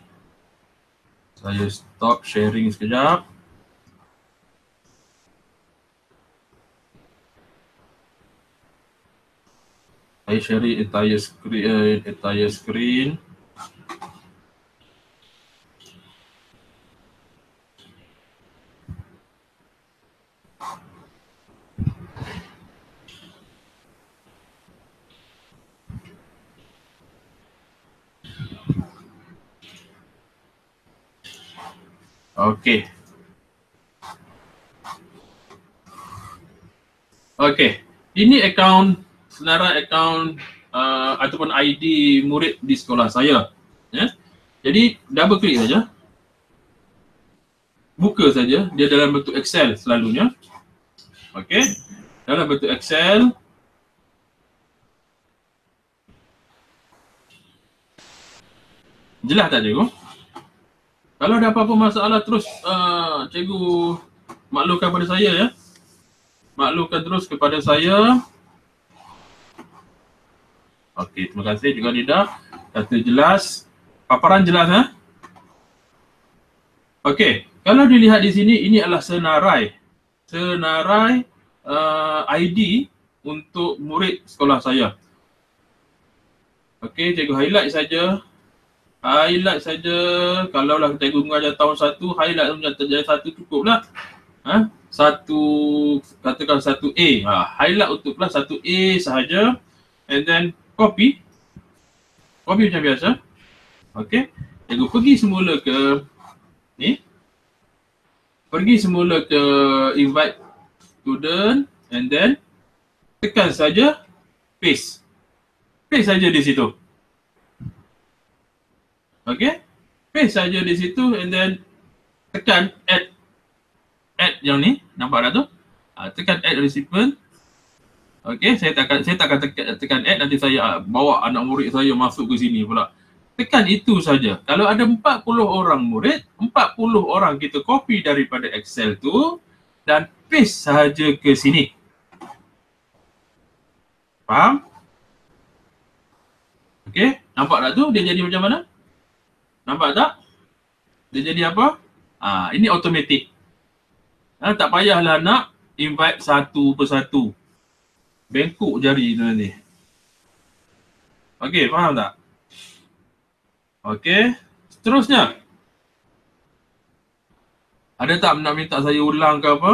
Speaker 1: Saya stop sharing sekejap. Saya share entire screen. Okey. Okey. Ini senarai akaun ataupun ID murid di sekolah saya. Ya. Jadi double klik saja. Buka saja, dia dalam bentuk Excel selalunya. Okey. Dalam bentuk Excel. Jelas tak cikgu? Kalau ada apa-apa masalah terus cikgu maklumkan pada saya ya. Maklumkan terus kepada saya. Okey, terima kasih juga Nida. Kata jelas. Paparan jelas ha? Okey, kalau dilihat di sini ini adalah senarai ID untuk murid sekolah saya. Okey, cikgu highlight saja. Kalaulah cikgu mengajar tahun 1, highlight menjadi 1 cukuplah. Katakan 1A. Highlight untuk kelas 1A sahaja. And then copy macam biasa. Okey, cikgu pergi semula ke ni. Pergi semula ke invite student and then tekan saja paste. Paste saja di situ. Okey, paste saja di situ and then tekan add yang ni, nampak tak tu? Tekan add recipient. Okey, saya takkan tekan add, nanti saya bawa anak murid saya masuk ke sini pula. Tekan itu saja. Kalau ada 40 orang murid, 40 orang kita copy daripada Excel tu dan paste saja ke sini. Faham? Okey, nampak tak tu dia jadi macam mana? Nampak tak? Dia jadi apa? Ini automatic. Tak payahlah nak invite satu persatu. Bengkok jari tu nanti. Okey, faham tak? Okey, seterusnya. Ada tak nak minta saya ulang ke apa?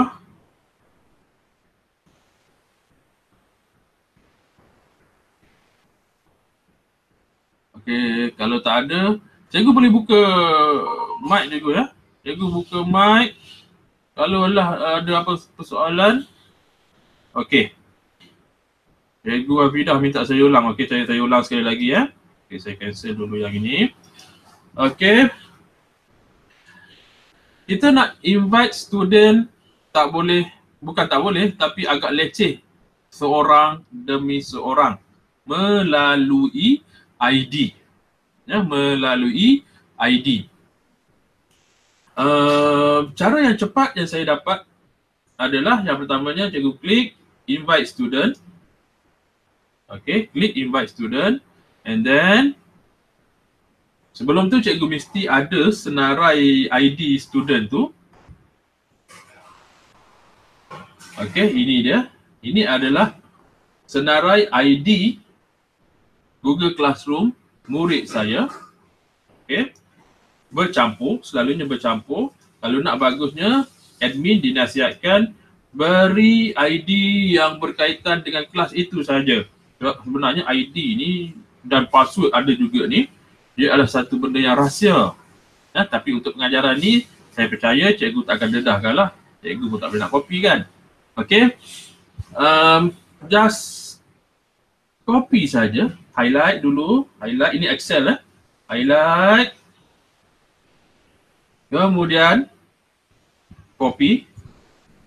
Speaker 1: Okey, kalau tak ada, cikgu boleh buka mic cikgu ya. Cikgu buka mic. Kalau ada apa persoalan. Okey. Cikgu Hafidah minta saya ulang. Okey, saya ulang sekali lagi ya. Okey, saya cancel dulu yang ini. Okey. Kita nak invite student bukan tak boleh, tapi agak leceh. Seorang demi seorang. Melalui ID. Ya, melalui ID. Cara yang cepat yang saya dapat adalah yang pertamanya cikgu klik invite student. Okey, klik invite student. And then sebelum tu cikgu mesti ada senarai ID student tu. Okey, ini dia. Ini adalah senarai ID Google Classroom murid saya. Okey. Bercampur, selalunya bercampur. Kalau nak bagusnya, admin dinasihatkan beri ID yang berkaitan dengan kelas itu saja. Sebenarnya ID ni dan password ada juga ni, dia adalah satu benda yang rahsia. Tapi untuk pengajaran ni, saya percaya cikgu tak akan dedahkan lah. Cikgu pun tak boleh nak copy kan. Okey. Just copy saja. Highlight dulu. Highlight, ini Excel Highlight. Kemudian copy.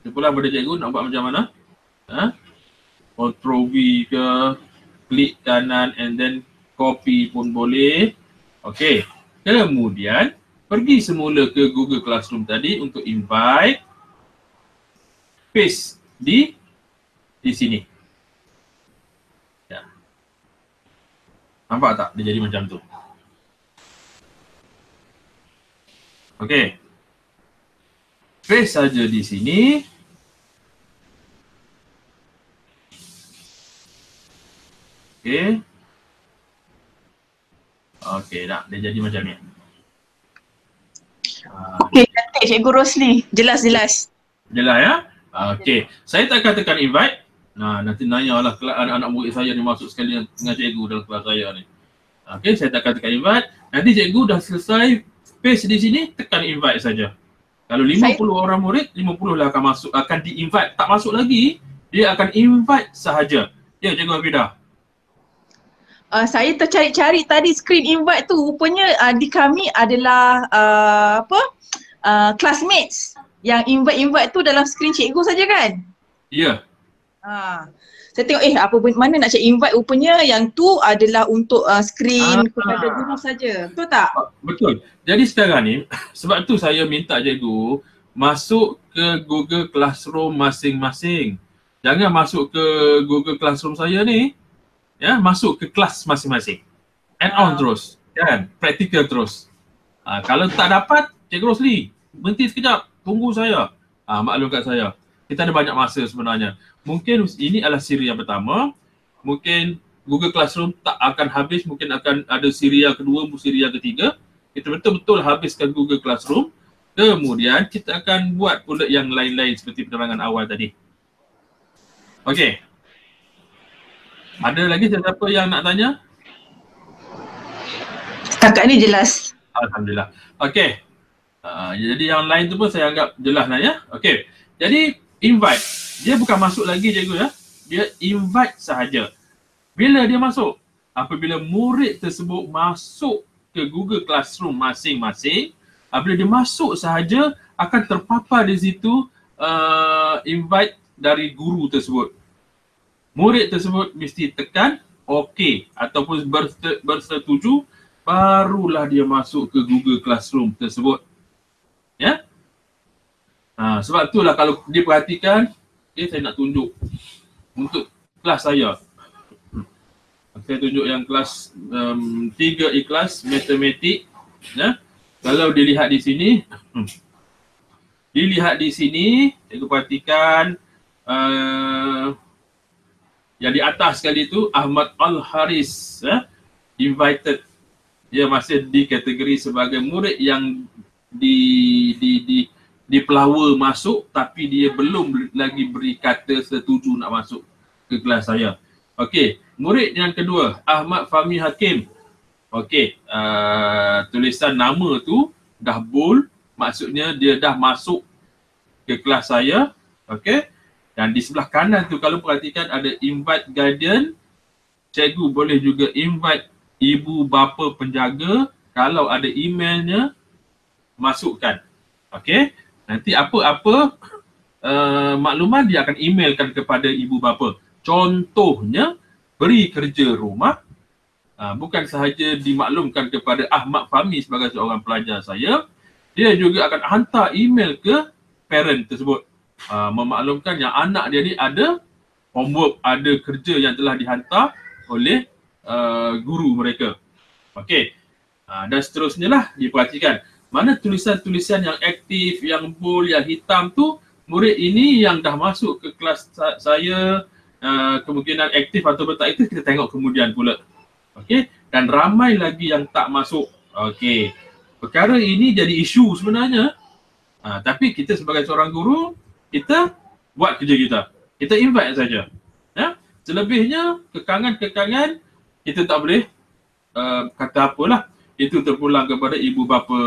Speaker 1: Sepulang pada cikgu nak buat macam mana. Ctrl V ke, klik kanan and then copy pun boleh. Okey. Kemudian pergi semula ke Google Classroom tadi untuk invite. Paste di sini. Ya. Nampak tak? Dia jadi macam tu. Okey. Paste saja di sini. Okey. Okey, dah. Dia jadi macam ni.
Speaker 3: Okey, cantik Cikgu Rosli. Jelas.
Speaker 1: Jelas ya? Okey. Saya tak akan tekan invite. Nanti nanyalah anak-anak murid saya ni masuk sekali dengan cikgu dalam kelas saya ni. Okey, saya tak akan tekan invite. Nanti cikgu dah selesai paste di sini, tekan invite saja. Kalau 50 orang murid, 50 lah akan masuk, akan di-invite. Tak masuk lagi, dia akan invite sahaja. Ya, Cikgu Hafidah.
Speaker 3: Saya tercari-cari tadi screen invite tu, rupanya di kami adalah classmates. Yang invite tu dalam screen cikgu saja kan?
Speaker 1: Ya.
Speaker 3: Saya tengok mana nak cek invite, rupanya yang tu adalah untuk screen kepada guru saja. Betul tak?
Speaker 1: Betul. Jadi sekarang ni sebab tu saya minta cikgu masuk ke Google Classroom masing-masing. Jangan masuk ke Google Classroom saya ni. Ya, masuk ke kelas masing-masing. Add on terus, kan? Praktikal terus. Kalau tak dapat, Cikgu Rosli, berhenti sekejap, tunggu saya. Maklum kat saya. Kita ada banyak masa sebenarnya. Mungkin ini adalah siri yang pertama. Mungkin Google Classroom tak akan habis, mungkin akan ada siri yang kedua, siri yang ketiga. Kita betul-betul habiskan Google Classroom. Kemudian kita akan buat pula yang lain-lain seperti penerangan awal tadi. Okey. Ada lagi siapa yang nak tanya?
Speaker 3: Setakat ni jelas.
Speaker 1: Alhamdulillah. Okey. Jadi yang lain tu pun saya anggap jelas lah ya. Okey. Jadi invite. Dia bukan masuk lagi cikgu ya. Dia invite sahaja. Bila dia masuk? Apabila murid tersebut masuk ke Google Classroom masing-masing, apabila dia masuk sahaja akan terpapar di situ invite dari guru tersebut. Murid tersebut mesti tekan OK ataupun bersetuju, barulah dia masuk ke Google Classroom tersebut. Ya? Sebab itulah kalau diperhatikan, saya nak tunjuk untuk kelas saya. Saya tunjuk yang kelas 3 ikhlas matematik. Ya? Kalau dilihat di sini, cikgu perhatikan yang di atas sekali itu Ahmad Al-Haris invited. Dia masih di kategori sebagai murid yang dipelawa masuk, tapi dia belum lagi beri kata setuju nak masuk ke kelas saya. Okey, murid yang kedua Ahmad Fahmi Hakim. Okey, tulisan nama tu dah bold, maksudnya dia dah masuk ke kelas saya. Okey. Dan di sebelah kanan tu kalau perhatikan ada invite guardian. Cikgu boleh juga invite ibu bapa penjaga. Kalau ada emailnya, masukkan. Okey. Nanti apa-apa maklumat dia akan emailkan kepada ibu bapa. Contohnya, beri kerja rumah. Bukan sahaja dimaklumkan kepada Ahmad Fahmi sebagai seorang pelajar saya. Dia juga akan hantar email ke parent tersebut. Memaklumkan yang anak dia ni ada homework, ada kerja yang telah dihantar oleh guru mereka. Okey. Dan seterusnya lah diperhatikan. Mana tulisan-tulisan yang aktif, yang bold, yang hitam tu, murid ini yang dah masuk ke kelas saya, kemungkinan aktif atau tak aktif kita tengok kemudian pula. Okey. Dan ramai lagi yang tak masuk. Okey. Perkara ini jadi isu sebenarnya. Tapi kita sebagai seorang guru, kita buat kerja kita. Kita invite saja. Ya? Selebihnya, kekangan-kekangan, kita tak boleh kata apalah. Itu terpulang kepada ibu bapa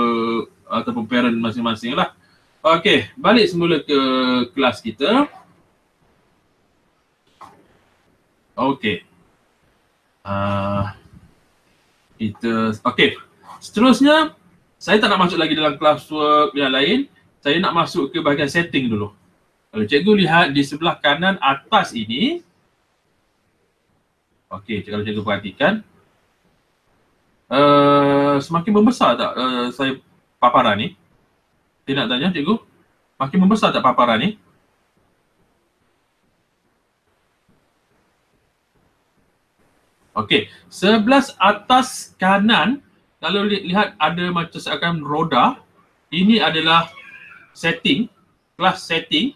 Speaker 1: ataupun parent masing-masing lah. Okey, balik semula ke kelas kita. Okey. Okey. Seterusnya, saya tak nak masuk lagi dalam classwork yang lain. Saya nak masuk ke bahagian setting dulu. Kalau cikgu lihat di sebelah kanan atas ini. Okey, kalau cikgu perhatikan. Semakin membesar tak saya paparan ni? Saya nak tanya cikgu. Makin membesar tak paparan ni? Okey, sebelah atas kanan, kalau lihat ada macam seakan roda. Ini adalah setting, kelas setting.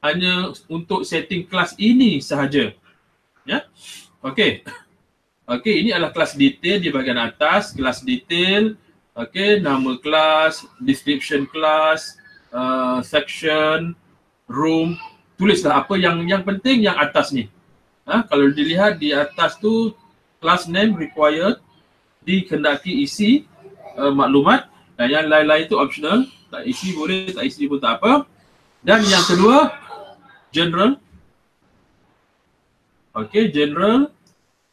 Speaker 1: Hanya untuk setting kelas ini sahaja. Ya. Okey. Okey, ini adalah kelas detail di bahagian atas, kelas detail. Okey, nama kelas, description kelas, section, room. Tulislah apa yang penting yang atas ni. Kalau dilihat di atas tu class name required, dikehendaki isi maklumat, dan yang lain-lain itu optional. tak isi boleh, tak isi pun tak apa. Dan yang kedua, general. Okey, general.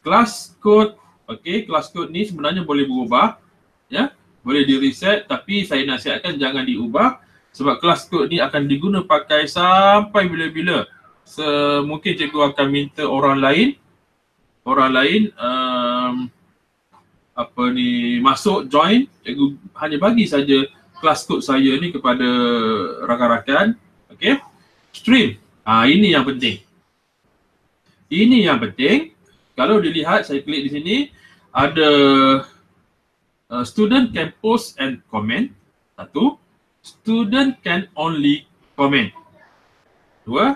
Speaker 1: Class code. Okey, class code ni sebenarnya boleh berubah. Ya, boleh di reset, tapi saya nasihatkan jangan diubah sebab class code ni akan diguna pakai sampai bila-bila. Mungkin cikgu akan minta orang lain masuk join, cikgu hanya bagi saja class code saya ni kepada rakan-rakan. Okey. Stream. Ini yang penting. Ini yang penting. Kalau dilihat, saya klik di sini, ada student can post and comment. 1. Student can only comment. 2.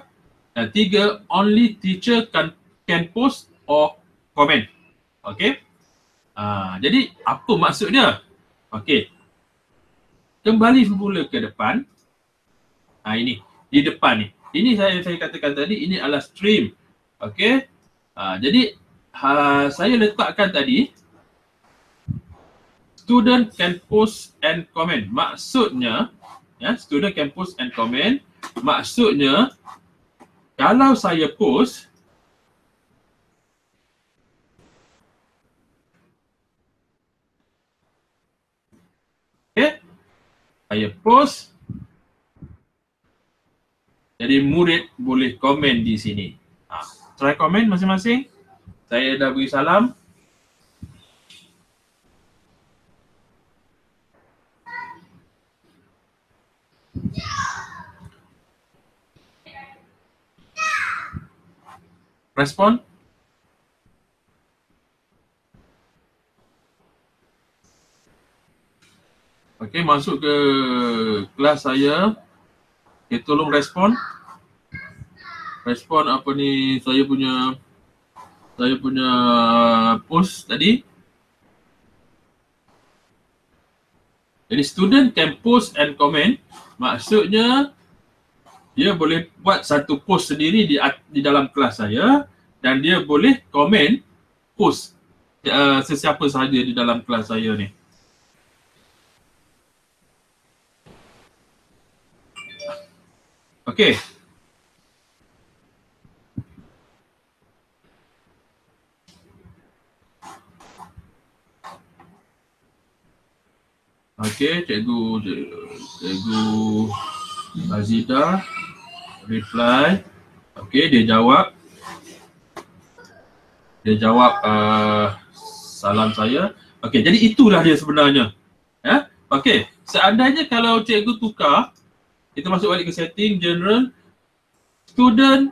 Speaker 1: Dan 3. Only teacher can post or comment. Okey. Jadi apa maksudnya? Okey. Kembali semula ke depan. Ini di depan ni. Ini saya katakan tadi, ini adalah stream. Okey. Jadi saya letakkan tadi student can post and comment. Maksudnya, ya, student can post and comment. Maksudnya, kalau saya post, okay, saya post, jadi murid boleh komen di sini. Try komen masing-masing. Saya dah beri salam. Respon. Okey, masuk ke kelas saya. Okay, tolong respon. Respon apa ni saya punya post tadi. Jadi student can post and comment. Maksudnya dia boleh buat satu post sendiri di dalam kelas saya dan dia boleh komen post sesiapa sahaja di dalam kelas saya ni. Okey. Okey, cikgu Azida reply. Okey, dia jawab salam saya. Okey, jadi itulah dia sebenarnya. Ya. Okey, seandainya kalau cikgu tukar, kita masuk balik ke setting general, student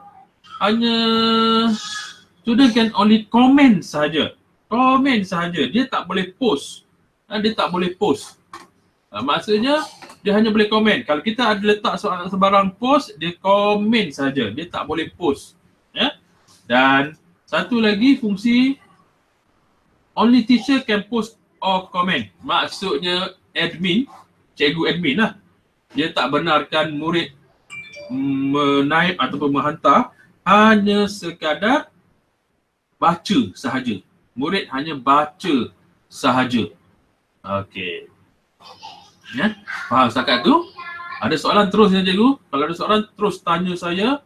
Speaker 1: can only comment saja. Comment saja. Dia tak boleh post. Maksudnya dia hanya boleh komen. Kalau kita ada letak sebarang post, dia komen saja. Dia tak boleh post. Ya. Dan satu lagi fungsi only teacher can post or comment. Maksudnya admin, cikgu admin lah. Dia tak benarkan murid menaip ataupun menghantar, hanya sekadar baca sahaja. Murid hanya baca sahaja. Okey. Ya, faham setakat tu? Ada soalan terus ya cikgu? Kalau ada soalan terus tanya saya.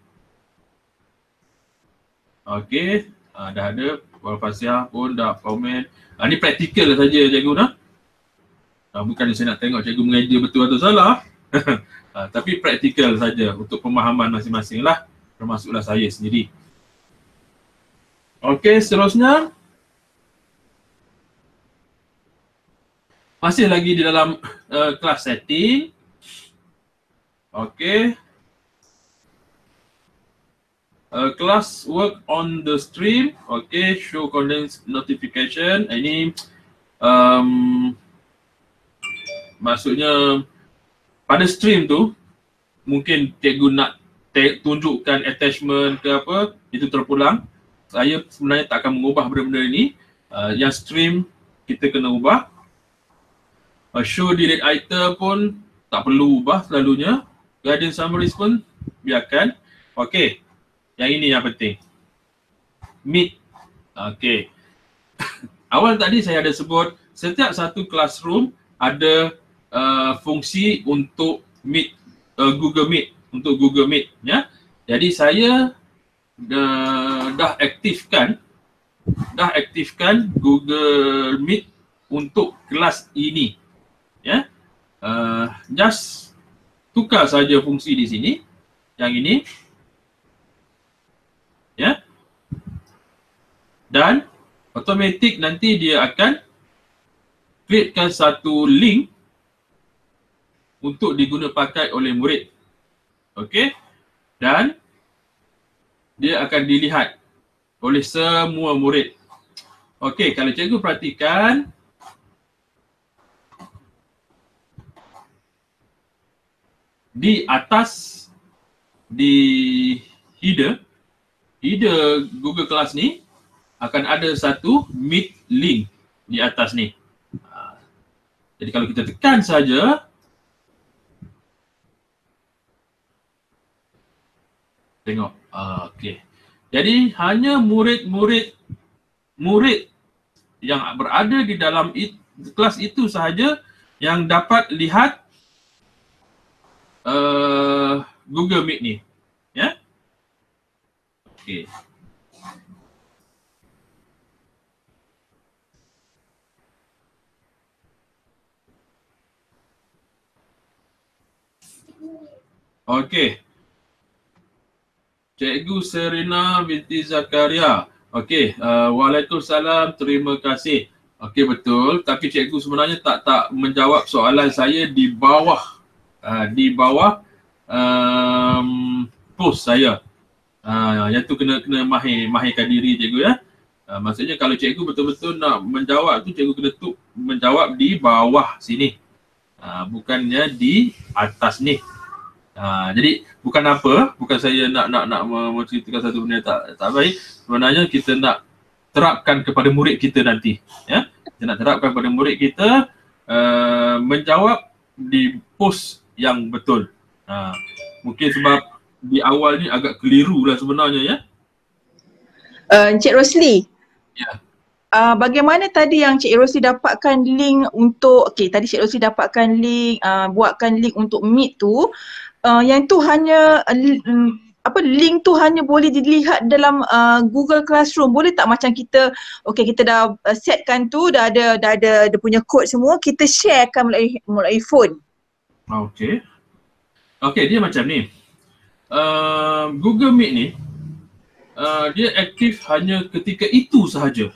Speaker 1: Okey, dah ada. Wal-Fasiah pun dah komen. Ni praktikal saja cikgu dah. Bukan saya nak tengok cikgu mengajar betul atau salah. Tapi praktikal saja untuk pemahaman masing-masing lah. Termasuklah saya sendiri. Okey, seterusnya. Masih lagi di dalam kelas setting. Okey. Class work on the stream. Okey, show contains notification. Ini maksudnya pada stream tu mungkin cikgu nak tunjukkan attachment ke apa, itu terpulang. Saya sebenarnya tak akan mengubah benda-benda ini. Yang stream kita kena ubah. Show delete item pun tak perlu ubah selalunya. Guidance summaries pun biarkan. Okey. Yang ini yang penting. Meet. Okey. Awal tadi saya ada sebut setiap satu classroom ada fungsi untuk Meet, Google Meet, untuk Google Meet ya. Jadi saya dah aktifkan Google Meet untuk kelas ini ya. Just tukar saja fungsi di sini yang ini ya, dan automatik nanti dia akan createkan satu link untuk diguna pakai oleh murid. Okey, dan dia akan dilihat oleh semua murid. Okey, kalau cikgu perhatikan di atas, di header Google Class ni akan ada satu Meet link di atas ni. Jadi kalau kita tekan saja, tengok. Okey. Jadi hanya murid yang berada di dalam kelas itu sahaja yang dapat lihat Google Meet ni. Ya. Okey. Okey. Cikgu Serina binti Zakaria. Okey, waalaikumsalam, terima kasih. Okey, betul. Tapi cikgu sebenarnya tak menjawab soalan saya di bawah post saya. Yang tu kena mahirkan diri cikgu ya. Maksudnya kalau cikgu betul-betul nak menjawab tu, cikgu kena menjawab di bawah sini. Bukannya di atas ni. Jadi bukan saya nak menceritakan satu benda tak baik. Sebenarnya kita nak terapkan kepada murid kita nanti ya. Kita nak terapkan kepada murid kita menjawab di post yang betul. Mungkin sebab di awal ni agak keliru lah sebenarnya ya.
Speaker 3: Encik Rosli.
Speaker 1: Ya.
Speaker 3: Bagaimana tadi yang Cik Rosli dapatkan link untuk, tadi Cik Rosli dapatkan link, buatkan link untuk Meet tu, yang tu hanya link tu hanya boleh dilihat dalam Google Classroom. Boleh tak macam kita kita dah setkan tu, dah ada dia punya kod semua, kita sharekan melalui phone.
Speaker 1: Okey, dia macam ni. Google Meet ni dia aktif hanya ketika itu sahaja.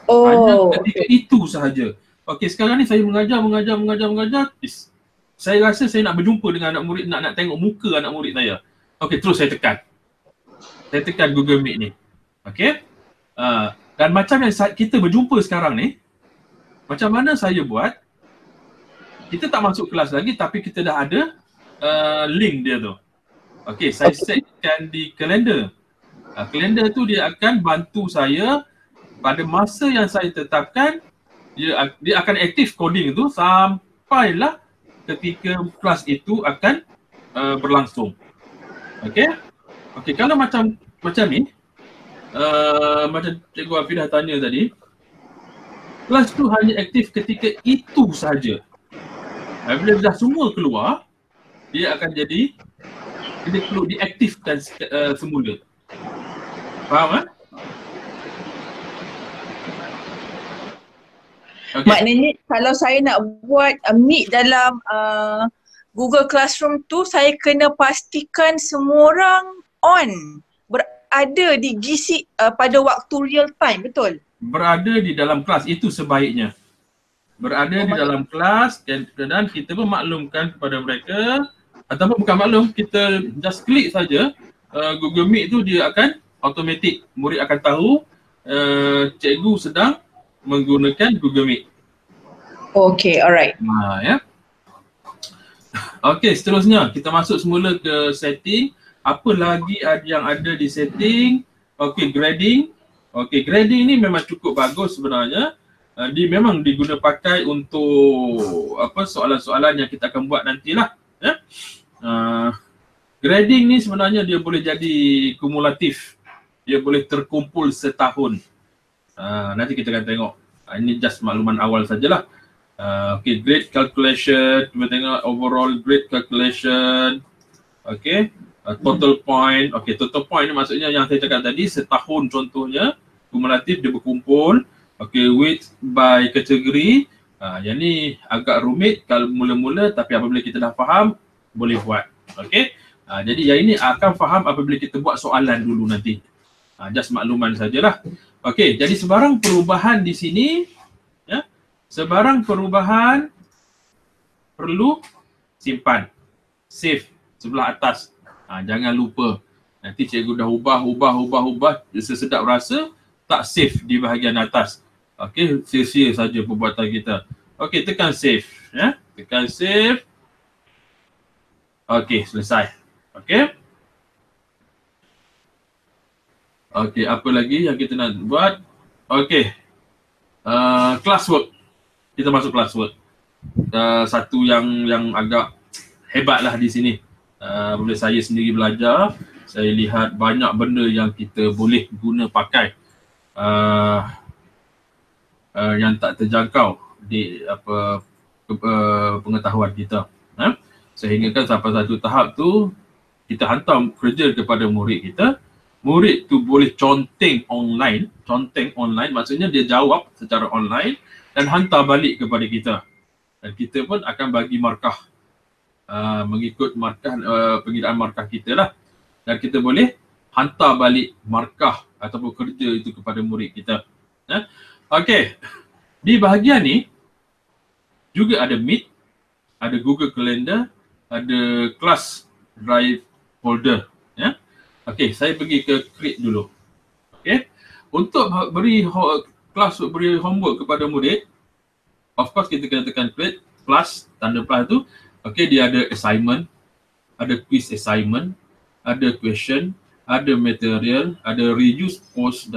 Speaker 1: Hanya ketika itu sahaja. Okey, sekarang ni saya mengajar. Saya rasa saya nak berjumpa dengan anak murid, nak tengok muka anak murid saya. Okey, terus saya tekan. Google Meet ni. Okey. Dan macam yang kita berjumpa sekarang ni, macam mana saya buat? Kita tak masuk kelas lagi tapi kita dah ada link dia tu. Okey, saya setkan di kalender. Kalender tu dia akan bantu saya pada masa yang saya tetapkan, dia akan aktif coding tu sampailah ketika kelas itu akan berlangsung. Okey, kalau macam ni, macam Cikgu Afidah tanya tadi, kelas tu hanya aktif ketika itu sahaja. Bila dah semua keluar, dia akan jadi, dia perlu diaktifkan semula. Faham kan?
Speaker 3: Okay. Maknanya kalau saya nak buat Meet dalam Google Classroom tu, saya kena pastikan semua orang on, berada di GC pada waktu real time, betul?
Speaker 1: Berada di dalam kelas, itu sebaiknya. Berada di dalam kelas dan kita pun maklumkan kepada mereka, ataupun bukan maklum, kita just klik saja Google Meet tu, dia akan automatik, murid akan tahu cikgu sedang menggunakan Google Meet.
Speaker 3: Okay, alright.
Speaker 1: Ya. Okay, seterusnya kita masuk semula ke setting. Apa lagi yang ada di setting? Okay, grading. Okay, grading ni memang cukup bagus sebenarnya. Dia memang diguna pakai untuk soalan-soalan yang kita akan buat nantilah. Ya. Grading ni sebenarnya dia boleh jadi kumulatif. Dia boleh terkumpul setahun. Nanti kita akan tengok. Ini just makluman awal sajalah. Okay, grade calculation, kita tengok overall grade calculation. Okay, total point. Okay, total point ni maksudnya yang saya cakap tadi, setahun contohnya, kumulatif dia berkumpul. Okay, weight by kategori. Yang ni agak rumit kalau mula-mula, tapi apabila kita dah faham, boleh buat. Okay, jadi yang ini akan faham apabila kita buat soalan dulu nanti. Just makluman sajalah. Okay, jadi sebarang perubahan di sini, ya, sebarang perubahan perlu simpan, save sebelah atas. Jangan lupa. Nanti cikgu dah ubah sesedap rasa, tak save di bahagian atas. Okay, sia-sia saja perbuatan kita. Okay, tekan save. Ya, tekan save. Okay, selesai. Okay. Okay, apa lagi yang kita nak buat? Okay, classwork. Kita masuk classwork. Satu yang agak hebat lah di sini. Bila saya sendiri belajar, saya lihat banyak benda yang kita boleh guna pakai yang tak terjangkau di pengetahuan kita. Sehingga kan sampai satu tahap tu kita hantar kerja kepada murid kita. Murid tu boleh conteng online maksudnya dia jawab secara online dan hantar balik kepada kita. Dan kita pun akan bagi markah mengikut markah pengiraan markah kita lah. Dan kita boleh hantar balik markah ataupun kerja itu kepada murid kita. Okey. Di bahagian ni juga ada Meet, ada Google Calendar, ada Class Drive folder, ya. Okey, saya pergi ke create dulu. Okey. Untuk beri homework kepada murid, of course kita kena tekan create, plus, tanda plus tu. Okey, dia ada assignment, ada quiz assignment, ada question, ada material, ada reuse post.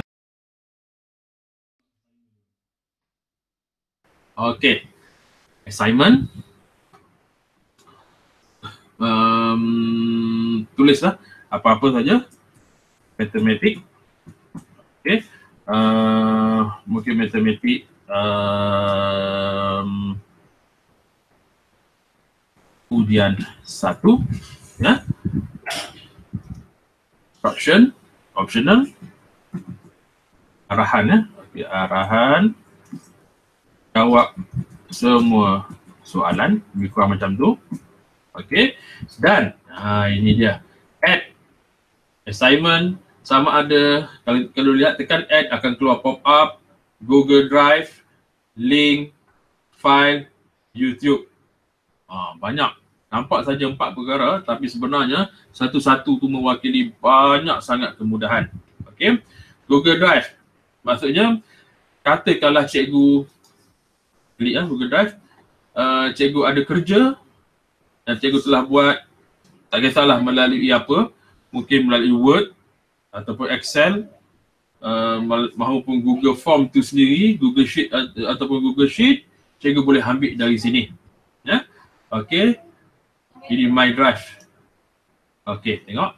Speaker 1: Okey. Assignment. Tulislah apa-apa saja. Matematik. Okey. Mungkin matematik ujian 1, ya. Optional. Arahan, ya. Okey, arahan. Jawab semua soalan, lebih kurang macam tu. Okey. Dan ini dia. Add assignment, sama ada kalau lihat tekan add akan keluar pop up Google Drive, link, file, YouTube. Banyak. Nampak saja 4 perkara tapi sebenarnya satu-satu tu mewakili banyak sangat kemudahan. Okey. Google Drive. Maksudnya katakanlah cikgu klik Google Drive, cikgu ada kerja dan cikgu telah buat, tak kisahlah melalui apa, mungkin melalui Word ataupun Excel, maupun Google Form tu sendiri, Google Sheet ataupun Google Sheet, cikgu boleh ambil dari sini. Ya. Okey. Ini My Drive. Okey, tengok.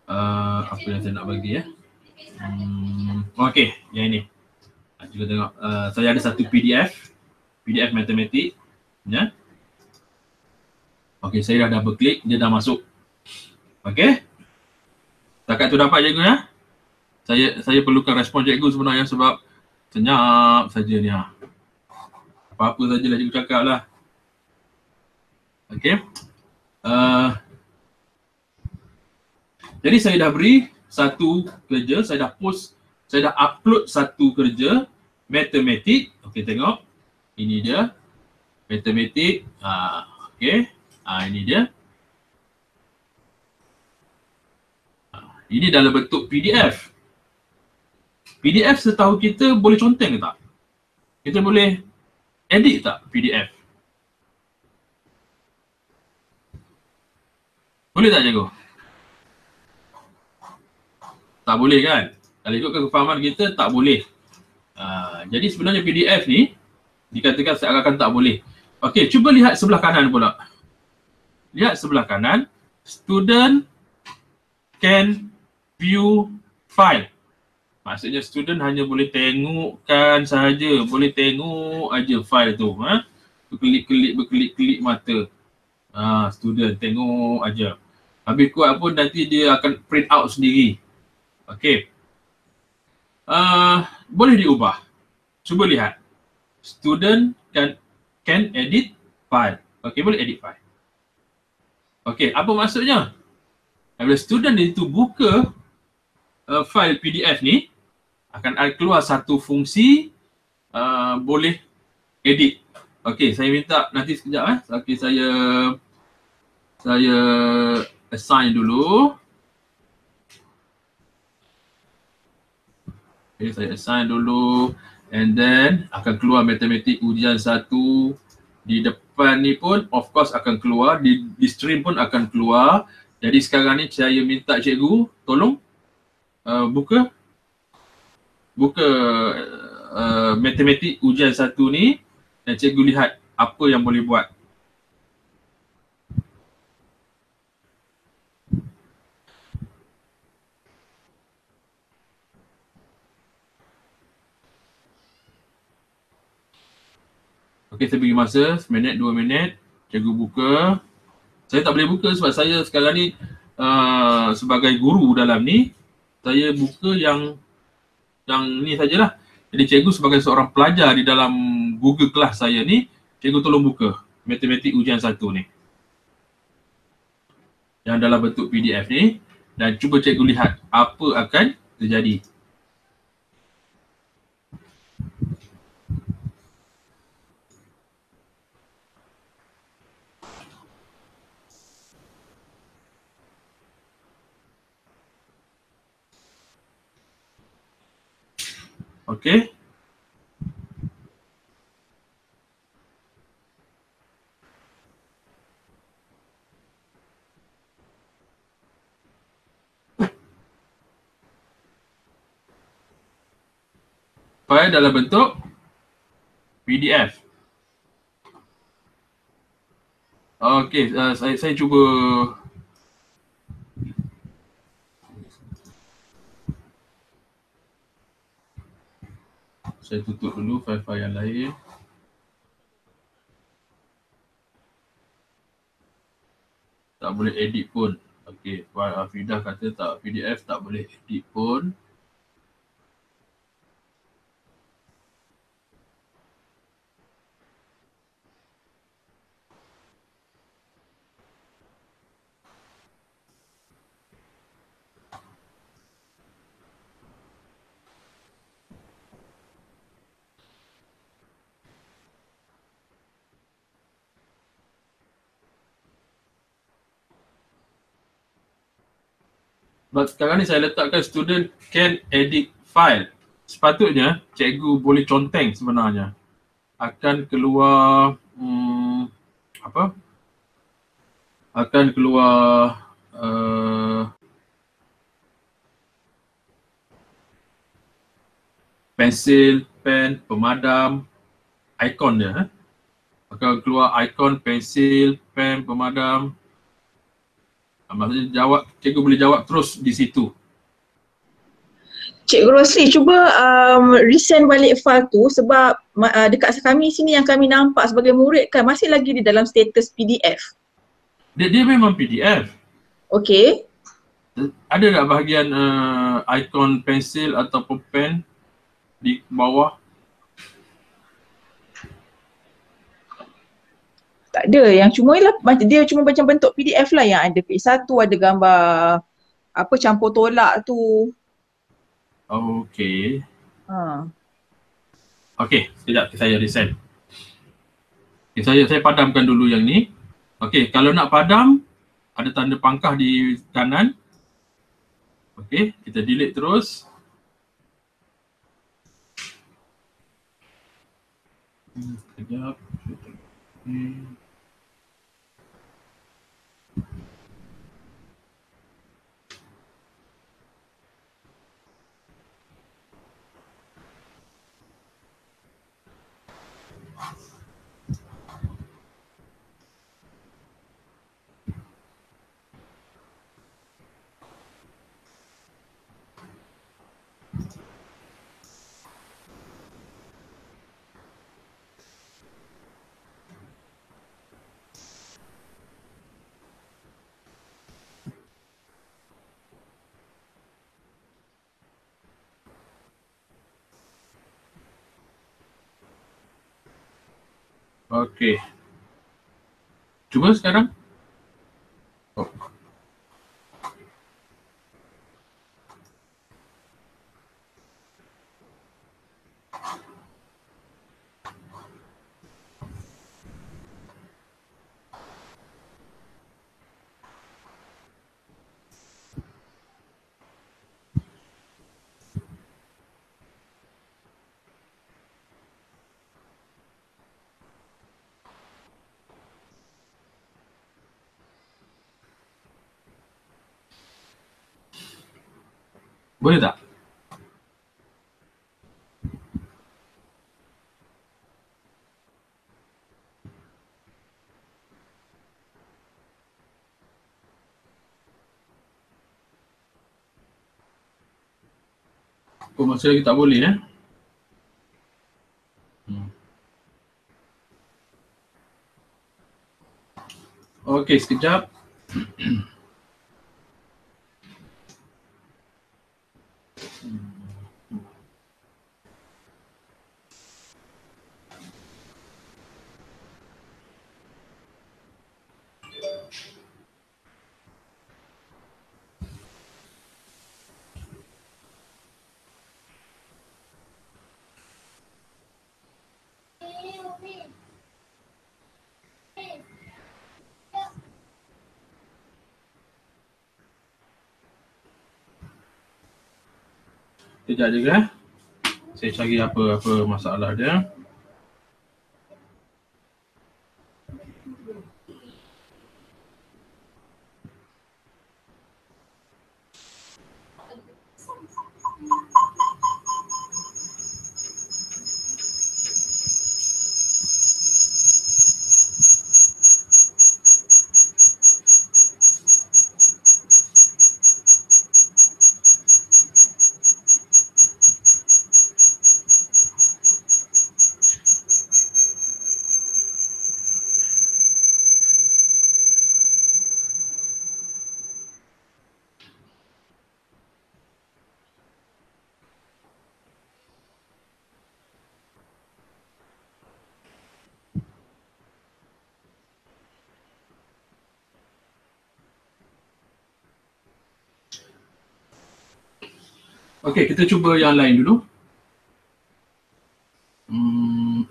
Speaker 1: Apa yang saya nak bagi, ya. Okey, yang ini. Juga tengok, saya ada satu PDF matematik, ya. Okey, saya dah double klik, dia dah masuk. Okey. Setakat tu dapat cikgu, ya. Saya perlukan respon cikgu sebenarnya sebab senyap saja ni, ha. Apa-apa sajalah cikgu cakap lah. Okey. Jadi saya dah beri satu kerja, saya dah post, saya dah upload satu kerja matematik. Okey, tengok. Ini dia. Matematik. Okey. Ini dia. Ini dalam bentuk PDF. PDF setahu kita boleh conteng ke tak? Kita boleh edit tak PDF? Boleh tak cikgu? Tak boleh kan? Kalau ikutkan kefahaman kita, tak boleh. Jadi sebenarnya PDF ni dikatakan seakan-akan tak boleh. Okey, cuba lihat sebelah kanan pula. Lihat sebelah kanan. Student can view file. Maksudnya student hanya boleh tengokkan sahaja, boleh tengok aja file tu. Berkelip-kelip mata. Student tengok aja. Habis kuat pun nanti dia akan print out sendiri. Okey. Boleh diubah. Cuba lihat. Student can edit file. Okey, boleh edit file. Okey, apa maksudnya? Bila student itu buka file PDF ni, akan keluar satu fungsi boleh edit. Okey, saya minta nanti sekejap Okey, saya assign dulu. Okay, saya assign dulu and then akan keluar matematik ujian 1 di depan ni pun of course akan keluar, di stream pun akan keluar. Jadi sekarang ni saya minta cikgu tolong buka matematik ujian 1 ni dan cikgu lihat apa yang boleh buat. Okey, saya bagi masa seminit, 2 minit. Cikgu buka. Saya tak boleh buka sebab saya sekarang ni sebagai guru dalam ni, saya buka yang ni sajalah. Jadi cikgu sebagai seorang pelajar di dalam Google Class saya ni, cikgu tolong buka matematik ujian 1 ni. Yang dalam bentuk PDF ni dan cuba cikgu lihat apa akan terjadi. Okey. File dalam bentuk PDF. Okey, saya cuba saya tutup dulu file-file yang lain. Tak boleh edit pun. Okey, Fidah kata tak PDF tak boleh edit pun. Sebab sekarang ni saya letakkan student can edit file. Sepatutnya cikgu boleh conteng sebenarnya. Akan keluar akan keluar pensel, pen, pemadam, ikon dia. Akan keluar ikon, pensel, pen, pemadam. Maksudnya cikgu boleh jawab terus di situ.
Speaker 3: Cikgu Rosli, cuba resend balik file tu sebab dekat kami sini yang kami nampak sebagai murid kan masih lagi di dalam status PDF.
Speaker 1: Dia memang PDF.
Speaker 3: Okey.
Speaker 1: Ada tak bahagian ikon pensel ataupun pen di bawah?
Speaker 3: Tak ada, yang cuma ialah dia cuma macam bentuk PDF lah yang ada P1, ada gambar apa campur tolak tu.
Speaker 1: Okey. Okey, sekejap saya resend. Okay, saya padamkan dulu yang ni. Okey, kalau nak padam ada tanda pangkah di kanan. Okey, kita delete terus. Sekejap. Okey. Cuba sekarang. Oh. Boleh tak? Oh, masih lagi tak boleh Okey, sekejap. Sekejap je saya cari apa masalah dia. Okey, kita cuba yang lain dulu.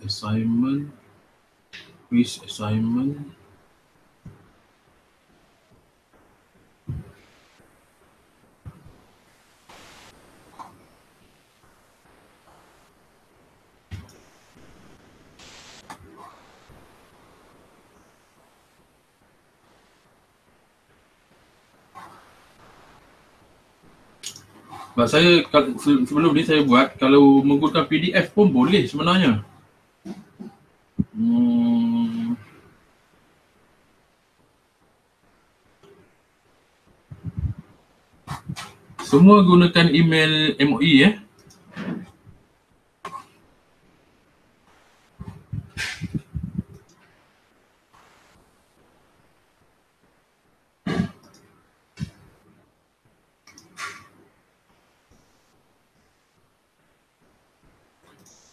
Speaker 1: Assignment. Quiz assignment. Sebab saya sebelum ni saya buat, kalau menggunakan PDF pun boleh sebenarnya. Semua gunakan email MOE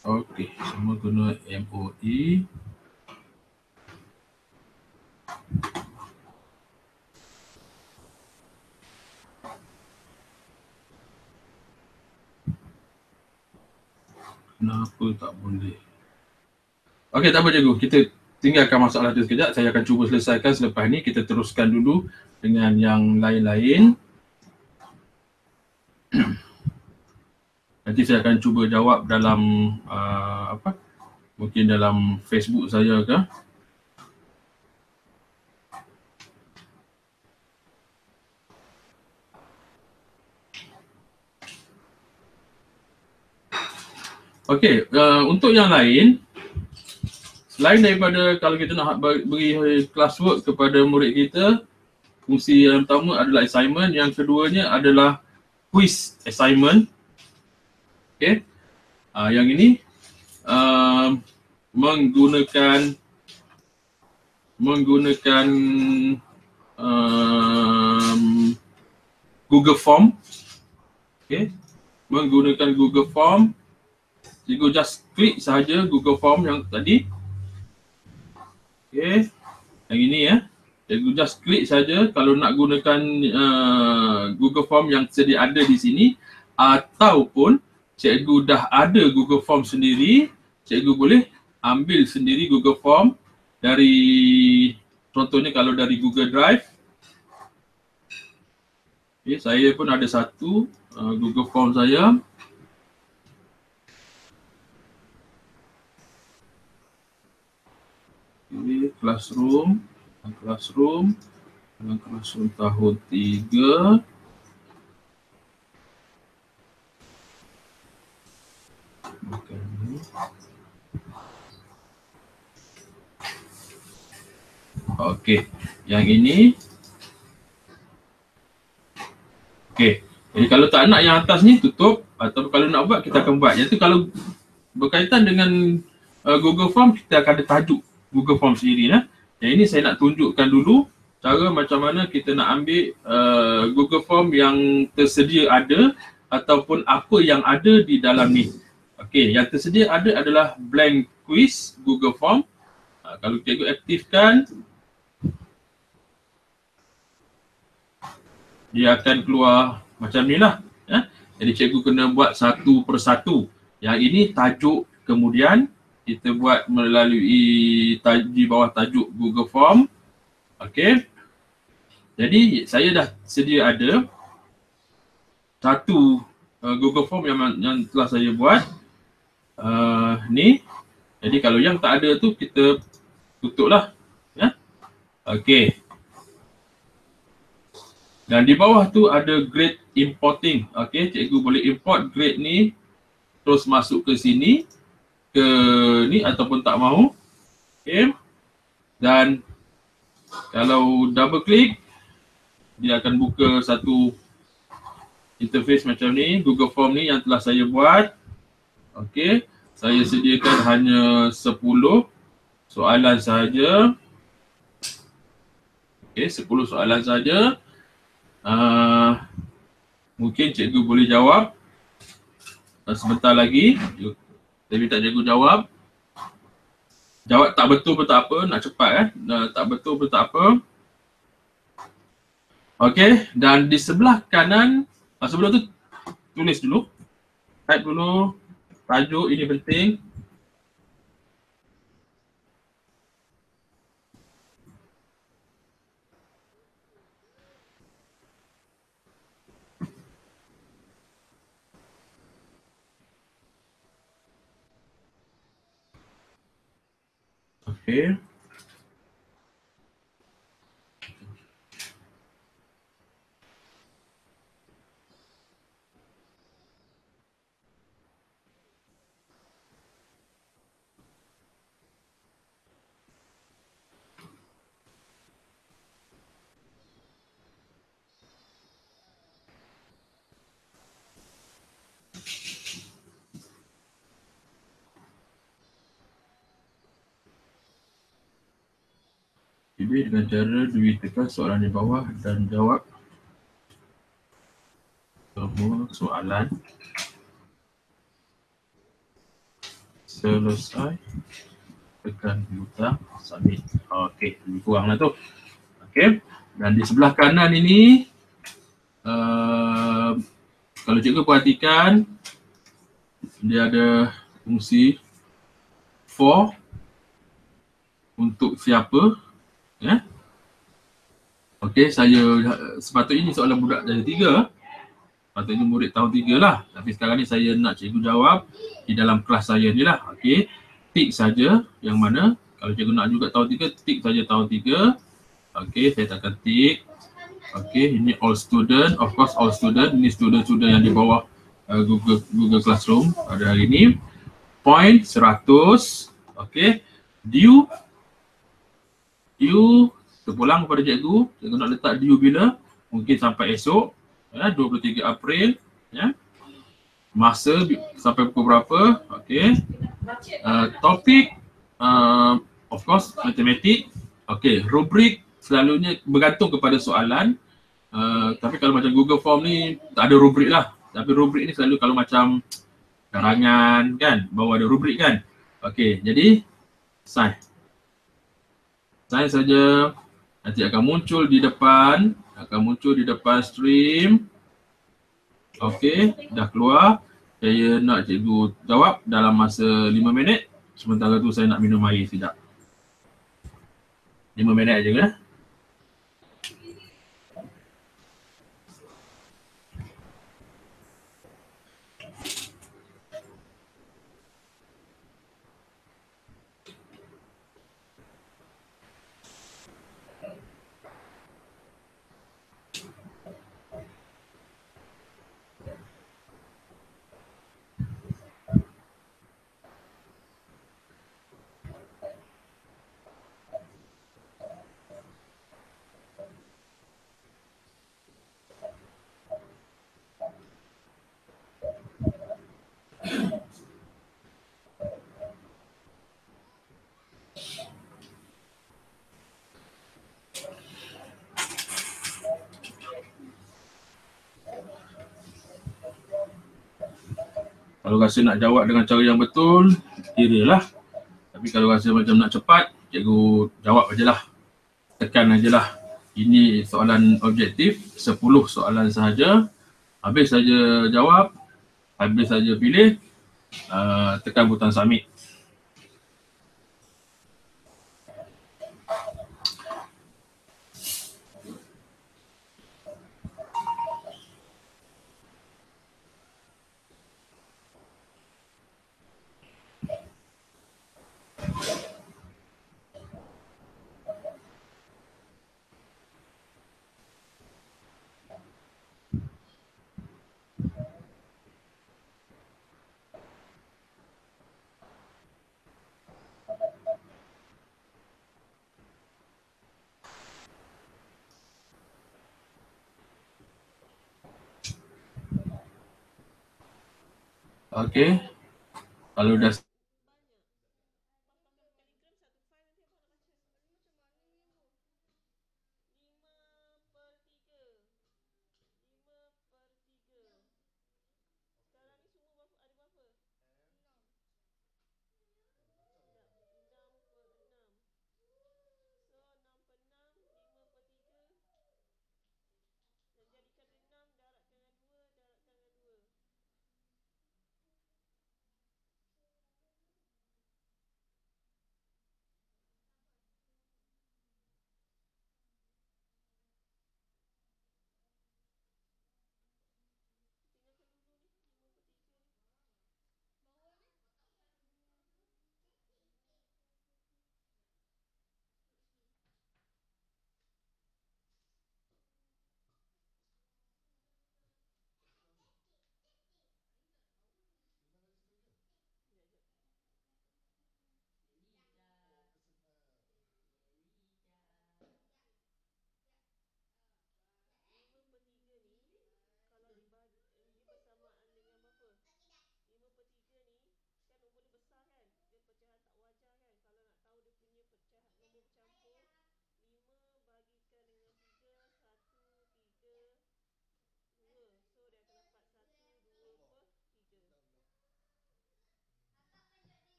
Speaker 1: Okey, semua guna MOE. Kenapa tak boleh? Okey, tak apa cikgu. Kita tinggalkan masalah tu sekejap. Saya akan cuba selesaikan selepas ni. Kita teruskan dulu dengan yang lain-lain. Nanti saya akan cuba jawab dalam mungkin dalam Facebook saya ke. Okey, untuk yang lain, selain daripada kalau kita nak beri classwork kepada murid kita, fungsi yang pertama adalah assignment, yang keduanya adalah quiz assignment. Okey. Yang ini menggunakan Google Form. Okey. Menggunakan Google Form. Cikgu just klik sahaja Google Form yang tadi. Okey. Yang ini ya. Cikgu just klik saja kalau nak gunakan Google Form yang sedia ada di sini, ataupun cikgu dah ada Google Form sendiri, cikgu boleh ambil sendiri Google Form dari, contohnya kalau dari Google Drive. Okay, saya pun ada satu Google Form saya. Okay, Classroom tahun 3. Okey, yang ini. Okey, jadi kalau tak nak yang atas ni tutup, atau kalau nak buat kita akan buat. Iaitu kalau berkaitan dengan Google Form, kita akan ada tajuk Google Form sendiri ya. Yang ini saya nak tunjukkan dulu cara macam mana kita nak ambil Google Form yang tersedia ada ataupun apa yang ada di dalam ni. Okey, yang tersedia ada adalah blank quiz Google Form. Kalau cikgu aktifkan, dia akan keluar macam ni lah. Jadi cikgu kena buat satu persatu. Yang ini tajuk, kemudian kita buat melalui di bawah tajuk Google Form. Okey. Jadi saya dah sedia ada satu Google Form yang telah saya buat. Ni. Jadi kalau yang tak ada tu kita tutup lah. Ya. Okey. Dan di bawah tu ada grade importing. Okey, cikgu boleh import grade ni terus masuk ke sini, ke ni ataupun tak mahu. Okey. Dan kalau double klik, dia akan buka satu interface macam ni, Google Form ni yang telah saya buat. Okey, saya sediakan hanya 10 soalan saja. Okey, 10 soalan saja. Mungkin cikgu boleh jawab sebentar lagi. Saya minta cikgu jawab. Jawab tak betul pun tak apa, nak cepat tak betul pun tak apa. Okey, dan di sebelah kanan, sebelum tu tulis dulu. Type dulu tajuk, ini penting. Okey. Pilih dengan cara Dwi tekan soalan di bawah dan jawab semua soalan. Selesai, tekan butang submit. Okey, lebih kuranglah tu. Okey, dan di sebelah kanan ini kalau cikgu perhatikan, dia ada fungsi for untuk siapa. Ya. Okey, saya sepatutnya ini soalan budak dari 3. Sepatutnya murid tahun 3 lah. Tapi sekarang ni saya nak cikgu jawab di dalam kelas saya ni lah. Okey, tik saja yang mana. Kalau cikgu nak juga tahun 3, tik saja tahun 3. Okey, saya takkan tik. Okey, ini all student. Of course all student. Ini student-student yang di bawah Google Classroom pada hari ini. Point 100. Okey, due terpulang kepada cikgu. Cikgu nak letak due bila? Mungkin sampai esok, 23 April. Ya. Masa sampai pukul berapa? Okey. Topik, of course matematik. Okey, rubrik selalunya bergantung kepada soalan. Tapi kalau macam Google Form ni tak ada rubrik lah. Tapi rubrik ni selalu kalau macam karangan kan, baru ada rubrik kan. Okey, jadi sign. Sign saja. Nanti akan muncul di depan, stream. Okey, dah keluar. Saya nak cikgu jawab dalam masa 5 minit. Sementara tu saya nak minum air sekejap. 5 minit aja ya. Kalau rasa nak jawab dengan cara yang betul, kiralah. Tapi kalau rasa macam nak cepat, cikgu jawab aje lah. Tekan aje lah. Ini soalan objektif, 10 soalan sahaja. Habis saja jawab, habis saja pilih, tekan butang submit. Okey. Kalau dah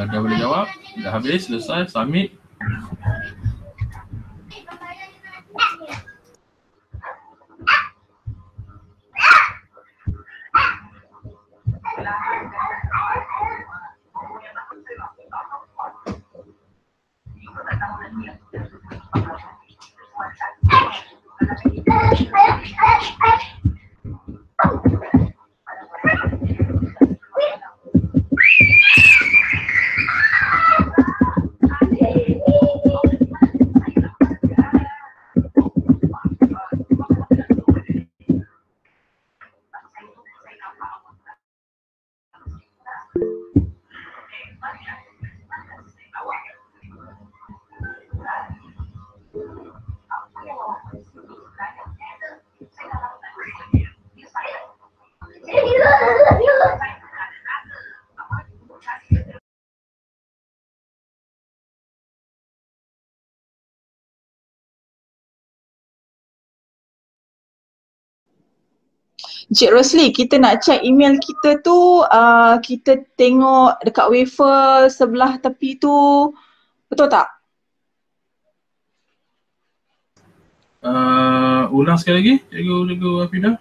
Speaker 1: dah boleh jawab, dah habis, selesai, submit.
Speaker 3: Cik Rosli, kita nak check email kita tu, kita tengok dekat wafer sebelah tepi tu, betul tak?
Speaker 1: Ulang sekali lagi, Cikgu Afidah.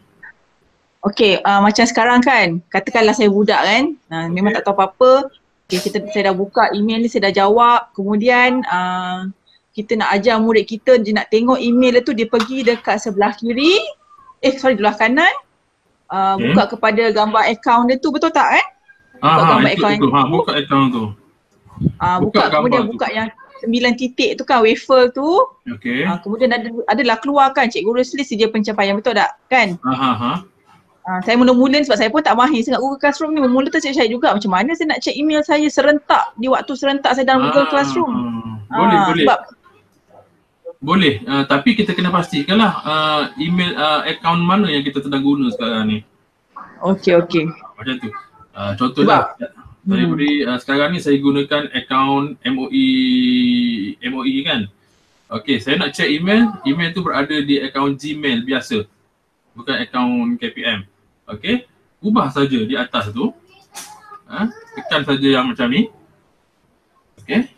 Speaker 3: Okey, macam sekarang kan, katakanlah saya budak kan, memang tak tahu apa-apa. Okay, saya dah buka email ni, saya dah jawab. Kemudian kita nak ajar murid kita, dia nak tengok email tu, dia pergi dekat sebelah kiri, sebelah kanan. Buka kepada gambar akaun dia tu, betul tak kan? Buka gambar akaun tu.
Speaker 1: Buka akaun tu.
Speaker 3: Buka kemudian buka yang 9 titik tu kan, wafer tu.
Speaker 1: Okey.
Speaker 3: Kemudian adalah keluar kan, Cikgu Rosli saja pencapaian, betul tak kan? Saya mula-mula sebab saya pun tak mahir sangat Google Classroom ni, mula tu saya cari juga macam mana saya nak check email saya serentak di waktu serentak saya dalam Google Classroom.
Speaker 1: Boleh. Boleh, tapi kita kena pastikanlah email akaun mana yang kita sedang guna sekarang ni.
Speaker 3: Okey.
Speaker 1: Macam tu. Contohlah, saya beri sekarang ni saya gunakan akaun MOE kan. Okey, saya nak check email tu berada di akaun Gmail biasa. Bukan akaun KPM. Okey, ubah saja di atas tu. Tekan saja yang macam ni. Okey,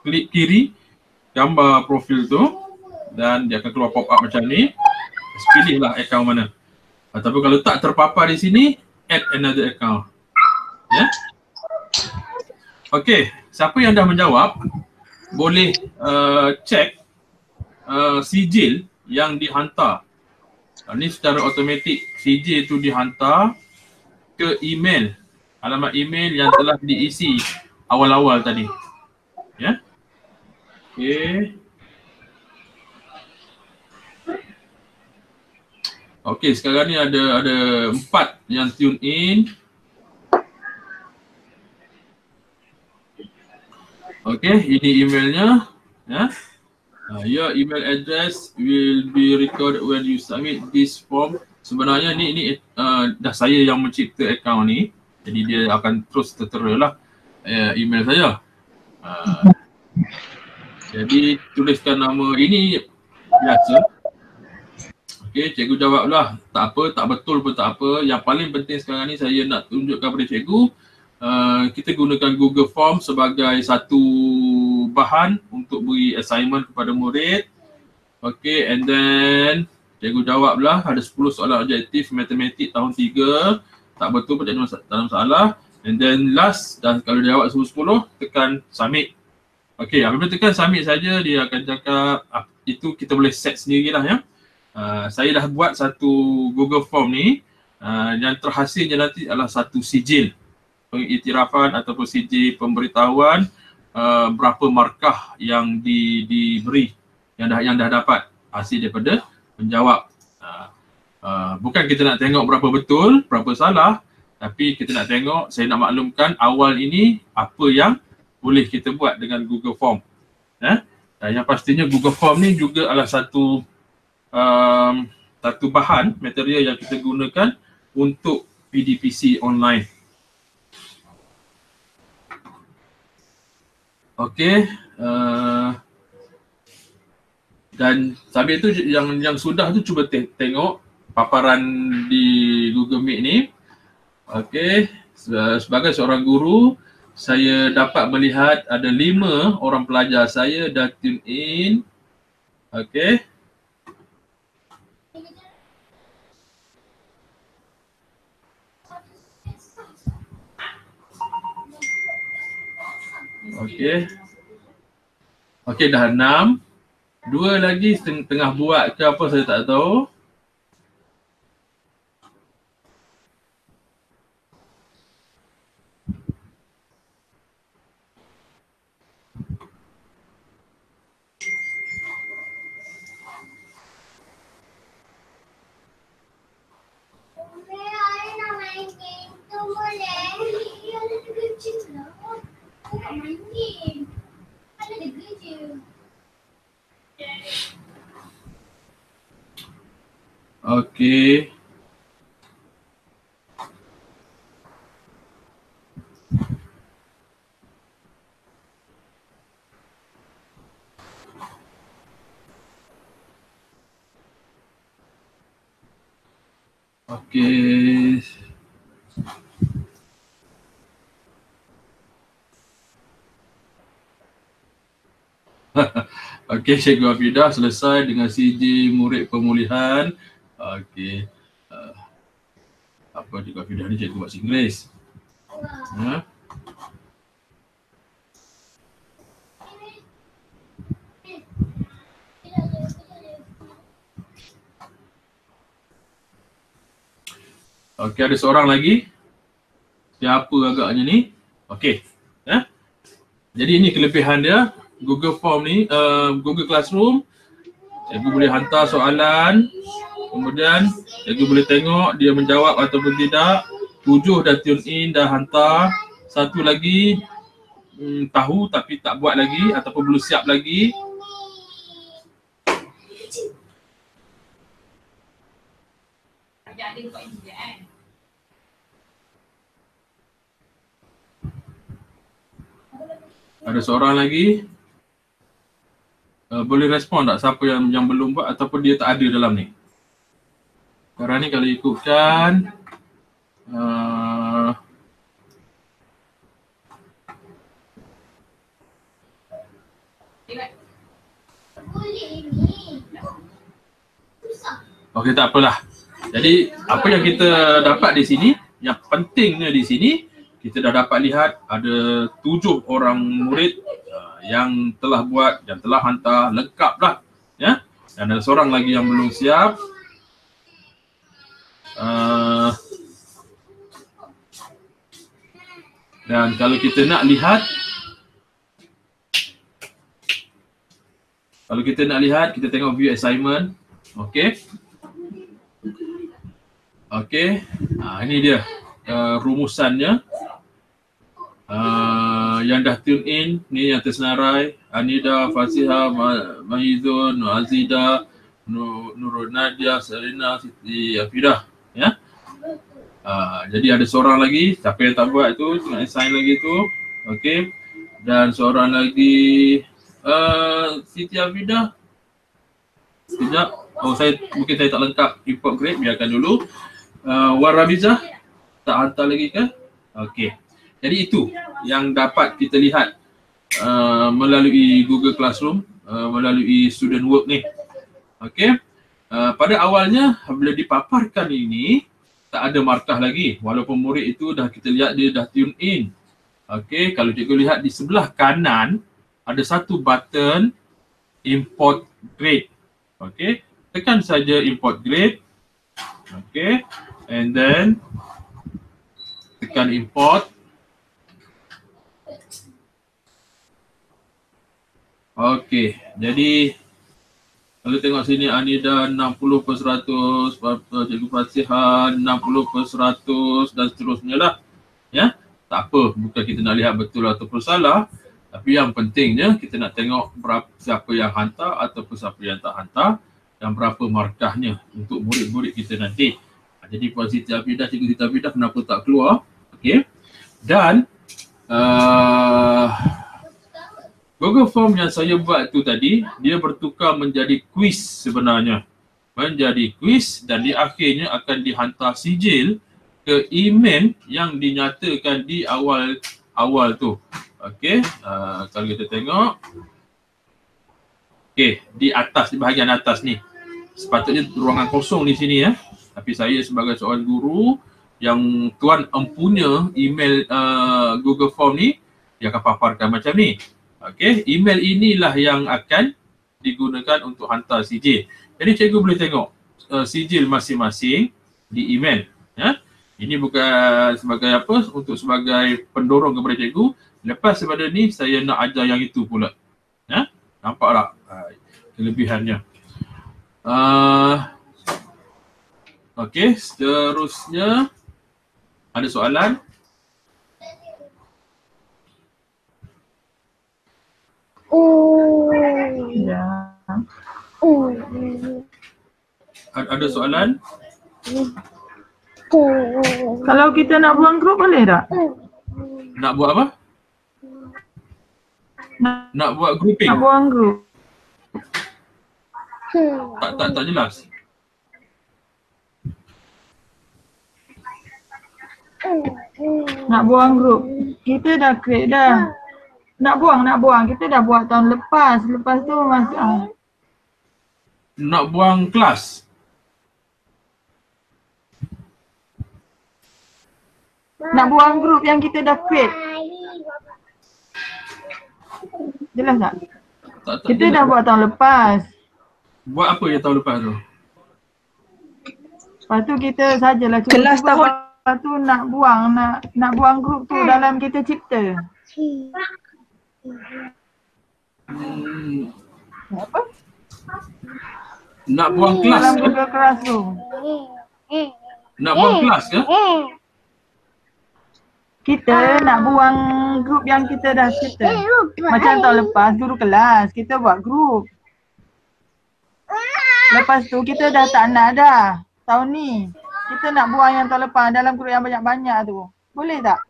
Speaker 1: klik kiri gambar profil tu dan dia akan keluar pop up macam ni. Pilihlah akaun mana. Ataupun kalau tak terpapar di sini, add another account. Ya. Okey, siapa yang dah menjawab boleh check sijil yang dihantar. Ini secara automatik sijil itu dihantar ke email, alamat email yang telah diisi awal-awal tadi. Ya. Okey, sekarang ni ada 4 yang tune in. Okey, ini emailnya. Ya. Your email address will be recorded when you submit this form. Sebenarnya ni dah saya yang mencipta akaun ni. Jadi dia akan terus tertera lah email saya. Jadi tuliskan nama ini biasa. Okey, cikgu jawablah. Tak apa, tak betul pun tak apa. Yang paling penting sekarang ni saya nak tunjukkan kepada cikgu, kita gunakan Google Form sebagai satu bahan untuk beri assignment kepada murid. Okey, and then cikgu jawablah. Ada 10 soalan objektif matematik tahun 3. Tak betul pun tak ada masalah. And then last, dan kalau dia jawab 10, tekan submit. Okey, apabila tekan submit saja, dia akan cakap itu kita boleh set sendirilah ya. Saya dah buat satu Google Form ni. Yang terhasilnya nanti adalah satu sijil pengiktirafan ataupun sijil pemberitahuan berapa markah yang diberi, yang dah dapat hasil daripada menjawab. Bukan kita nak tengok berapa betul, berapa salah, tapi kita nak tengok, saya nak maklumkan awal ini apa yang boleh kita buat dengan Google Form. Dan yang pastinya Google Form ni juga adalah satu bahan material yang kita gunakan untuk PDPC online. Okey, dan sambil tu yang sudah tu cuba tengok paparan di Google Meet ni. Okey, sebagai seorang guru, saya dapat melihat ada 5 orang pelajar saya dah tune in. Okey. Okey, dah 6. 2 lagi tengah buat ke apa saya tak tahu. Okey. Okey. Okey, Cikgu Hafidah selesai dengan CJ murid pemulihan. Okey. Apa Cikgu Hafidah ni, Cikgu bahasa Inggeris. Okey, ada seorang lagi. Siapa agaknya ni? Okey. Jadi ini kelebihan dia. Google Form ni, Google Classroom. Cikgu boleh hantar soalan. Kemudian cikgu boleh tengok dia menjawab ataupun tidak. 7 dah tune in, dah hantar. Satu lagi tahu tapi tak buat lagi ataupun belum siap lagi. Ada seorang lagi. Boleh respon tak siapa yang belum buat ataupun dia tak ada dalam ni? Sekarang ni kalau ikutkan okey, tak apalah. Jadi apa yang kita dapat di sini, yang pentingnya di sini, kita dah dapat lihat ada 7 orang murid yang telah buat, yang telah hantar, lengkap dah. Ya? Dan ada seorang lagi yang belum siap. Dan kalau kita nak lihat, kita tengok view assignment. Okey. Okey. Ini dia rumusannya. Yang dah tune in, ni yang tersenarai. Anida, Fasiha, Mahizun, Azida, Nurul Nadia, Serena, Siti Hafidah. Ya. Jadi ada seorang lagi, siapa yang tak buat tu, nak assign lagi tu. Okey. Dan seorang lagi Siti Hafidah. Sekejap. Mungkin saya tak lengkap import grade, biarkan dulu. Warabizah tak hantar lagi ke? Okey. Jadi itu yang dapat kita lihat melalui Google Classroom, melalui student work ni. Okey. Pada awalnya bila dipaparkan ini tak ada markah lagi, walaupun murid itu dah kita lihat dia dah tune in. Okey, kalau cikgu lihat di sebelah kanan ada satu button import grade. Okey, tekan saja import grade. Okey, and then tekan import. Okey, jadi kalau tengok sini Anida 60%, Cikgu Fasiha 60% dan seterusnya lah. Ya, tak apa, bukan kita nak lihat betul ataupun salah. Tapi yang pentingnya kita nak tengok siapa yang hantar ataupun siapa yang tak hantar dan berapa markahnya untuk murid-murid kita nanti. Jadi Puan Siti Hafidah, Cikgu Siti Hafidah kenapa tak keluar? Okey. Dan Google Form yang saya buat tu tadi, dia bertukar menjadi quiz sebenarnya. Menjadi quiz dan di akhirnya akan dihantar sijil ke email yang dinyatakan di awal tu. Okey, kalau kita tengok. Okey, di atas, di bahagian atas ni. Sepatutnya ruangan kosong di sini ya. Tapi saya sebagai seorang guru yang tuan empunya email Google Form ni, dia akan paparkan macam ni. Okey, email inilah yang akan digunakan untuk hantar sijil. Jadi cikgu boleh tengok sijil masing-masing di email. Ya. Ini bukan sebagai apa, untuk sebagai pendorong kepada cikgu. Lepas daripada ni saya nak ajar yang itu pula. Ya. Nampak tak kelebihannya? Okey, seterusnya ada soalan?
Speaker 3: Ya.
Speaker 1: Ada soalan?
Speaker 3: Kalau kita nak buang grup boleh tak?
Speaker 1: Nak buat apa? Nak buat grouping?
Speaker 3: Nak buang grup.
Speaker 1: Tak jelas.
Speaker 3: Nak buang grup. Kita dah create dah. Nak buang. Kita dah buat tahun lepas. Lepas tu masuk.
Speaker 1: Nak buang kelas?
Speaker 3: Nak buang grup yang kita dah create. Jelas tak? Kita
Speaker 1: jelas.
Speaker 3: dah buat tahun lepas.
Speaker 1: Buat apa yang tahun lepas tu?
Speaker 3: Lepas tu kita sajalah cuba
Speaker 4: Kelas tahun.
Speaker 3: Lepas tu nak buang grup tu dalam kita cipta.
Speaker 1: Apa? Nak buang kelas
Speaker 3: Dalam
Speaker 1: ke?
Speaker 3: Google Classroom.
Speaker 1: Nak buang kelas ke?
Speaker 3: Kita nak buang grup yang kita dah cipta. Macam tahun lepas guru kelas, kita buat grup. Lepas tu kita dah tak nak dah tahun ni. Kita nak buang yang tahun lepas dalam grup yang banyak-banyak tu. Boleh tak?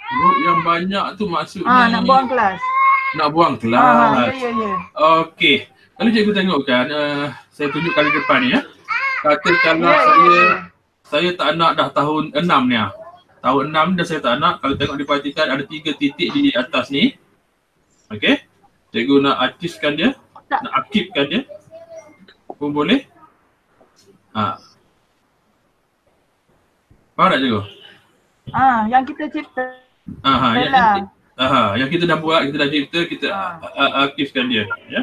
Speaker 1: Grup yang banyak tu maksudnya
Speaker 3: Nak buang kelas.
Speaker 1: Nak buang kelas.
Speaker 3: Ya.
Speaker 1: Okey. Kalau cikgu tengokkan, saya tunjuk kali depan ni ya. Katakanlah saya tak nak dah tahun 6 ni ah. Tahun 6 dah saya tak nak. Kalau tengok diperhatikan ada 3 titik di atas ni. Okey. Cikgu nak aktifkan dia. Nak aktifkan dia. Pun boleh. Faham tak cikgu?
Speaker 3: Yang kita cipta.
Speaker 1: Yang kita dah buat, kita dah cipta, kita aktifkan dia. Ya.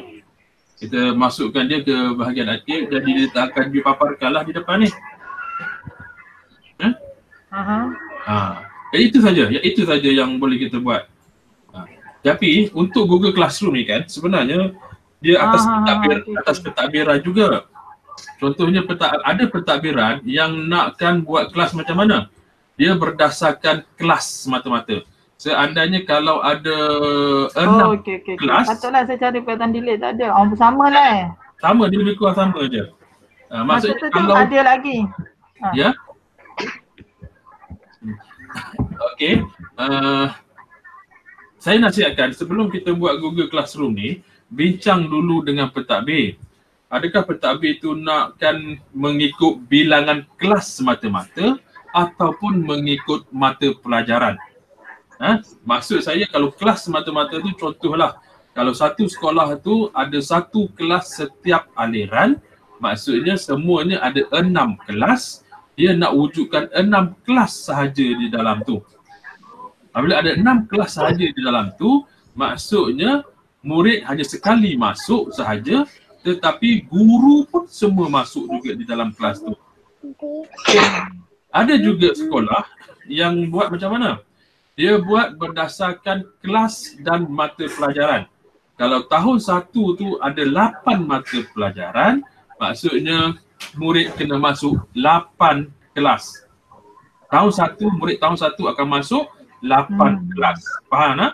Speaker 1: Kita masukkan dia ke bahagian aktif. Jadi dia tak akan dipaparkan lah di depan ni. Jadi itu saja yang boleh kita buat. Tapi untuk Google Classroom ni kan sebenarnya dia atas pentadbiran juga. Contohnya ada pentadbiran yang nakkan buat kelas macam mana? Dia berdasarkan kelas semata-mata. Seandainya kalau ada 6 kelas.
Speaker 3: Patutlah saya cari perkataan delete, tak ada. Sama lah
Speaker 1: Sama, dia lebih kurang sama je. Maksudnya kalau
Speaker 3: ada lagi.
Speaker 1: Ya. Okey. Saya nasihatkan sebelum kita buat Google Classroom ni, bincang dulu dengan pentadbir. Adakah pentadbir itu nakkan mengikut bilangan kelas semata-mata ataupun mengikut mata pelajaran? Maksud saya kalau kelas semata-mata tu contohlah, kalau satu sekolah tu ada satu kelas setiap aliran, maksudnya semuanya ada 6 kelas, dia nak wujudkan 6 kelas sahaja di dalam tu. Apabila ada 6 kelas sahaja di dalam tu, maksudnya murid hanya sekali masuk sahaja, tetapi guru pun semua masuk juga di dalam kelas tu. Ada juga sekolah yang buat macam mana? Dia buat berdasarkan kelas dan mata pelajaran. Kalau tahun 1 tu ada 8 mata pelajaran, maksudnya murid kena masuk 8 kelas. Murid tahun 1 akan masuk 8 kelas. Faham tak?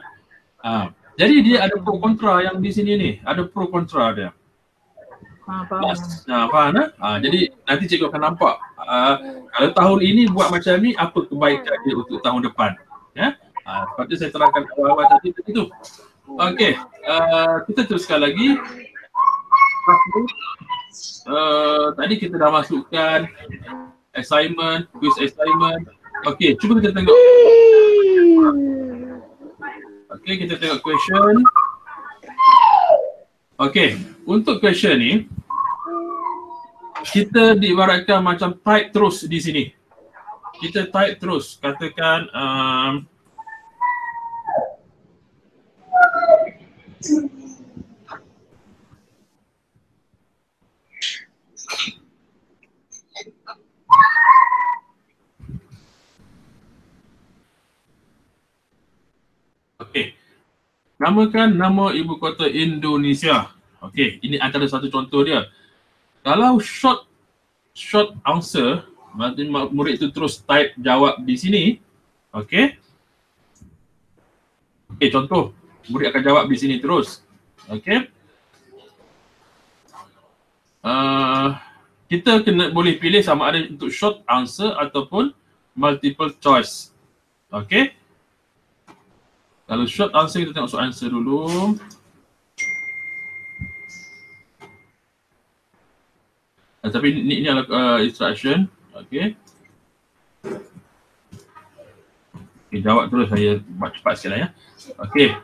Speaker 1: Jadi dia ada pro kontra yang di sini ni. Ada pro kontra dia. Faham tak? Jadi nanti cikgu akan nampak kalau tahun ini buat macam ni, apa kebaikan dia untuk tahun depan. Ya? Seperti saya terangkan awal-awal tadi itu. Okey, kita teruskan lagi. Tadi kita dah masukkan assignment, quiz assignment. Okey, cuba kita tengok. Okey, kita tengok question. Okey, untuk question ni kita diibaratkan macam type terus di sini. Kita type terus, katakan okey. Namakan nama ibu kota Indonesia. Okey, ini antara satu contoh dia. Kalau short answer, maksudnya murid itu terus type jawab di sini. Okey. Okey, contoh. Murid akan jawab di sini terus. Okey. kita kena boleh pilih sama ada untuk short answer ataupun multiple choice. Okay. Kalau short answer, kita tengok short answer dulu. Tapi ini adalah instruction. Okay. Okay, jawab terus, saya buat cepat sikit lah ya. Okay.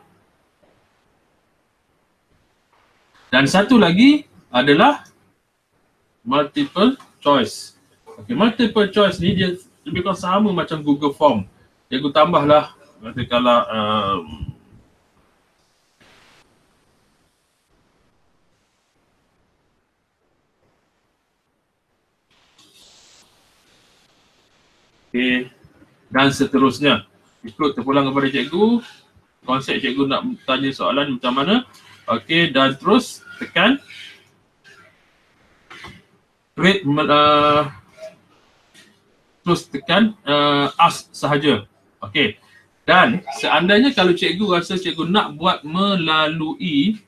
Speaker 1: Dan satu lagi adalah multiple choice. Okay, multiple choice ni dia lebih kurang sama macam Google Form. Cikgu tambahlah katakanlah okay, dan seterusnya. Ikut terpulang kepada cikgu, konsep cikgu nak tanya soalan macam mana. Okey, dan terus tekan create, terus tekan ask sahaja. Okey. Dan seandainya kalau cikgu rasa cikgu nak buat melalui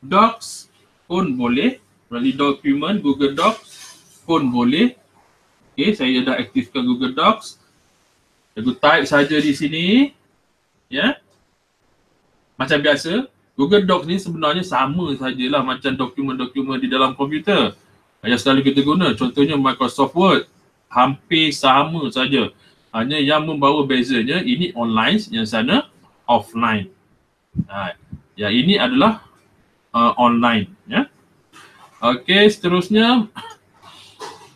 Speaker 1: Docs pun boleh, melalui dokumen Google Docs pun boleh. Okey, saya dah aktifkan Google Docs. Cikgu type saja di sini. Ya. Macam biasa, Google Docs ni sebenarnya sama sajalah macam dokumen-dokumen di dalam komputer yang selalu kita guna. Contohnya Microsoft Word, hampir sama saja. Hanya yang membawa bezanya, ini online, yang sana offline. Yang ini adalah online. Ya. Okey, seterusnya.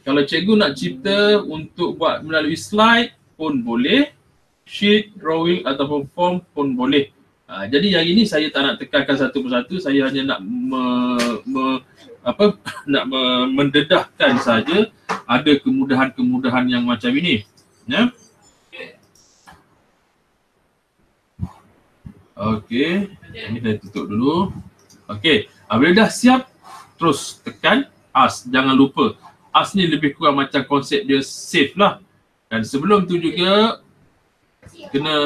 Speaker 1: Kalau cikgu nak cipta untuk buat melalui slide pun boleh. Sheet, drawing ataupun form pun boleh. Jadi yang ini saya tak nak tekankan satu persatu, saya hanya nak mendedahkan saja ada kemudahan-kemudahan yang macam ini. Ya. Okey, ini saya tutup dulu. Okey, bila dah siap, terus tekan ask. Jangan lupa, ask ni lebih kurang macam konsep dia save lah. Dan sebelum tu juga kena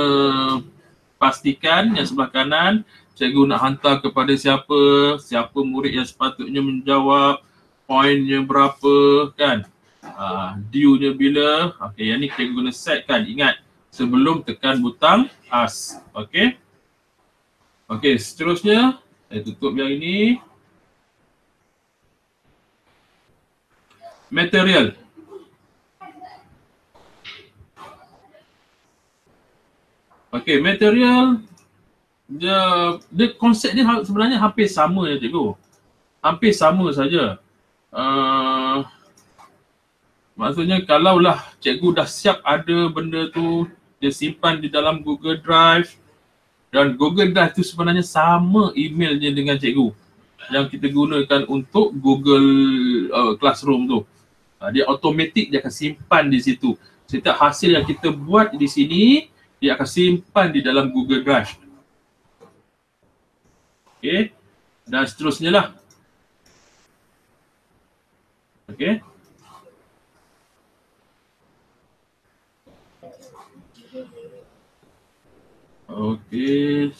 Speaker 1: pastikan yang sebelah kanan cikgu nak hantar kepada siapa murid yang sepatutnya menjawab, poinnya berapa kan, due-nya bila. Okey, yang ni cikgu guna setkan, ingat sebelum tekan butang ask. Okey. Okey, seterusnya saya tutup yang ini. Material. Okey, material dia konsep dia sebenarnya hampir sama ya cikgu. Hampir sama saja. Maksudnya kalaulah cikgu dah siap ada benda tu, dia simpan di dalam Google Drive, dan Google Drive tu sebenarnya sama emailnya dengan cikgu yang kita gunakan untuk Google Classroom tu. Dia automatik, dia akan simpan di situ. Setiap hasil yang kita buat di sini, dia akan simpan di dalam Google Drive. Okey. Dan seterusnya lah. Okey. Okey.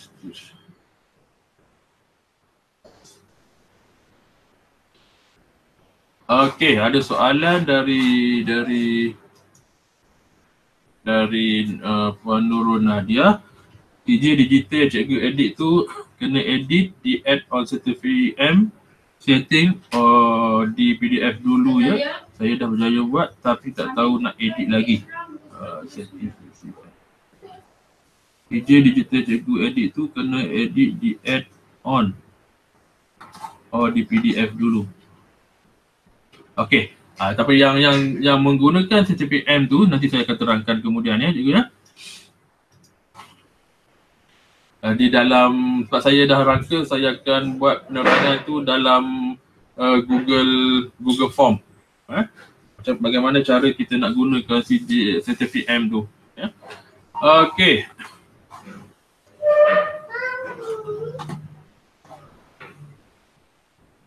Speaker 1: Okey, ada soalan dari Puan Nurul Nadia. TJ digital cikgu edit tu kena edit di add on certificate M setting di PDF dulu ya. Saya dah berjaya buat tapi tak tahu nak edit lagi. TJ digital cikgu edit tu kena edit di add on di PDF dulu. Okey. Tapi yang menggunakan CTPM tu nanti saya akan terangkan kemudian ya cikgu ya. Di dalam, sebab saya dah rangka, saya akan buat penerangan tu dalam Google Form. Macam bagaimana cara kita nak gunakan CTPM tu. Ya. Okey.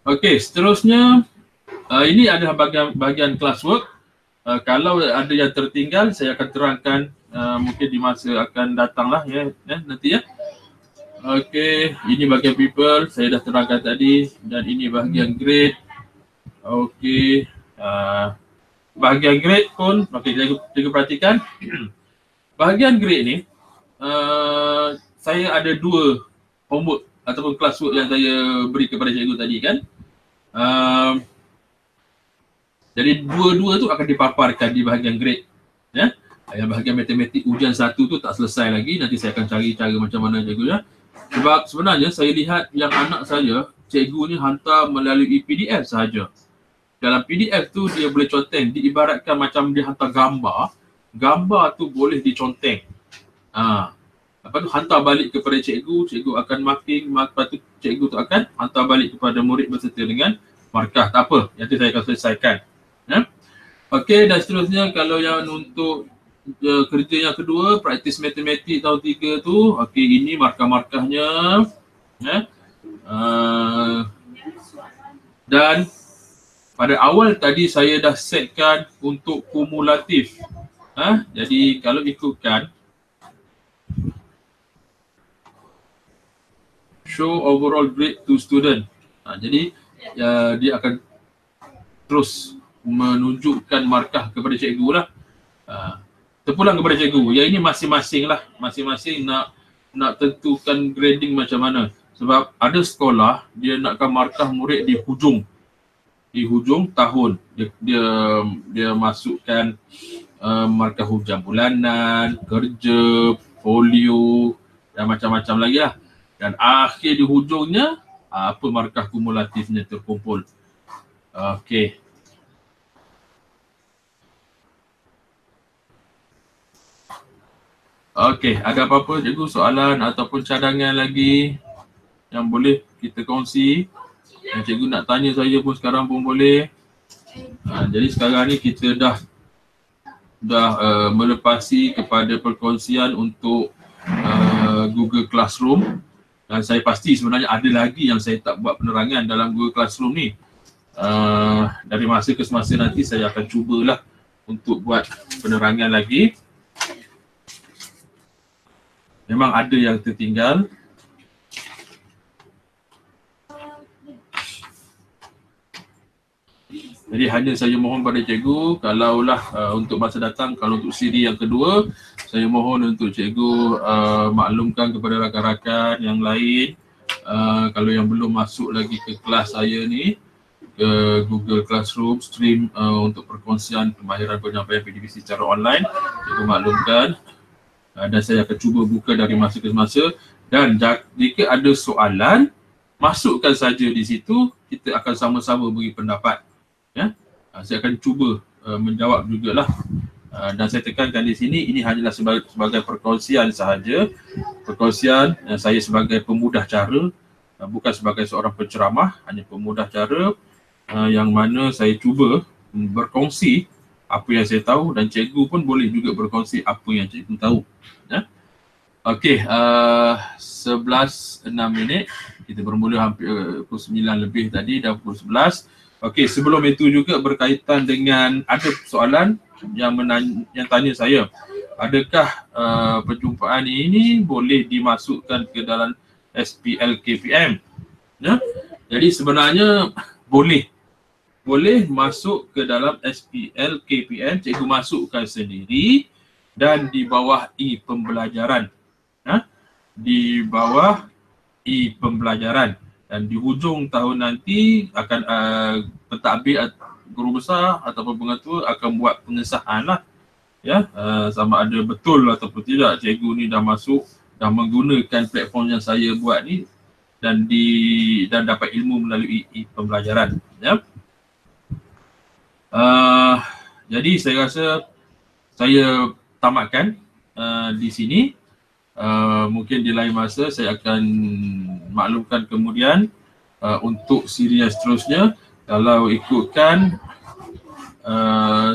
Speaker 1: Okey, seterusnya ini adalah bahagian classwork. Kalau ada yang tertinggal, saya akan terangkan mungkin di masa akan datang lah ya nanti ya. Okey, ini bahagian people, saya dah terangkan tadi, dan ini bahagian grade. Okey. Bahagian grade pun, okey, cikgu perhatikan. Bahagian grade ni, saya ada 2 homework ataupun classwork yang saya beri kepada cikgu tadi kan. Jadi dua-dua tu akan dipaparkan di bahagian grade. Ya. Yang bahagian matematik ujian 1 tu tak selesai lagi. Nanti saya akan cari cara macam mana cikgu ya. Sebab sebenarnya saya lihat yang anak saya, cikgu ni hantar melalui PDF sahaja. Dalam PDF tu dia boleh conteng. Diibaratkan macam dia hantar gambar. Gambar tu boleh diconteng. Lepas tu hantar balik kepada cikgu. Cikgu akan marking. Lepas tu cikgu tu akan hantar balik kepada murid berserta dengan markah. Tak apa. Nanti saya akan selesaikan. Ya? Okey, dan seterusnya kalau yang untuk kerja yang kedua, praktis matematik tahun 3 tu, okey, ini markah-markahnya. Ya? Dan pada awal tadi saya dah setkan untuk kumulatif. Jadi kalau ikutkan show overall grade to student. Jadi dia akan terus menunjukkan markah kepada cikgu lah. Terpulang kepada cikgu. Yang ini masing-masing lah. Masing-masing nak tentukan grading macam mana. Sebab ada sekolah dia nakkan markah murid di hujung tahun. Dia masukkan markah hujan bulanan, kerja, folio dan macam-macam lagi lah. Dan akhir di hujungnya apa markah kumulatifnya terkumpul. Okey. Okey, ada apa-apa cikgu soalan ataupun cadangan lagi yang boleh kita kongsi? Yang cikgu nak tanya saya pun sekarang pun boleh. Jadi sekarang ni kita dah melepasi kepada perkongsian untuk Google Classroom. Dan saya pasti sebenarnya ada lagi yang saya tak buat penerangan dalam Google Classroom ni. Dari masa ke semasa nanti saya akan cubalah untuk buat penerangan lagi. Memang ada yang tertinggal. Jadi hanya saya mohon pada cikgu, kalaulah untuk masa datang, kalau untuk siri yang kedua, saya mohon untuk cikgu maklumkan kepada rakan-rakan yang lain, kalau yang belum masuk lagi ke kelas saya ni, ke Google Classroom stream untuk perkongsian kemahiran penyampaian PDPC secara online, cikgu maklumkan. Dan saya akan cuba buka dari masa ke semasa. Dan jika ada soalan, masukkan saja di situ, kita akan sama-sama beri pendapat. Ya? Saya akan cuba menjawab jugalah. Dan saya tekankan di sini, ini hanyalah sebagai perkongsian sahaja. Perkongsian saya sebagai pemudah cara, bukan sebagai seorang penceramah, hanya pemudah cara yang mana saya cuba berkongsi apa yang saya tahu dan cikgu pun boleh juga berkongsi apa yang cikgu tahu. Ya? Okey, 11:06. Kita bermula hampir pukul 9 lebih tadi, dah pukul 11. Okey, sebelum itu juga berkaitan dengan ada soalan yang tanya saya, adakah perjumpaan ini boleh dimasukkan ke dalam SPL KPM? Ya? Jadi sebenarnya boleh masuk ke dalam SPL KPM, cikgu masukkan sendiri dan di bawah pembelajaran. Di bawah pembelajaran. Dan di hujung tahun nanti akan pentadbir guru besar ataupun pengetua akan buat pengesahan lah. Ya, sama ada betul ataupun tidak cikgu ni dah menggunakan platform yang saya buat ni dan dapat ilmu melalui pembelajaran. Ya. Jadi saya rasa saya tamatkan di sini. Mungkin di lain masa saya akan maklumkan kemudian untuk siri yang seterusnya. Kalau ikutkan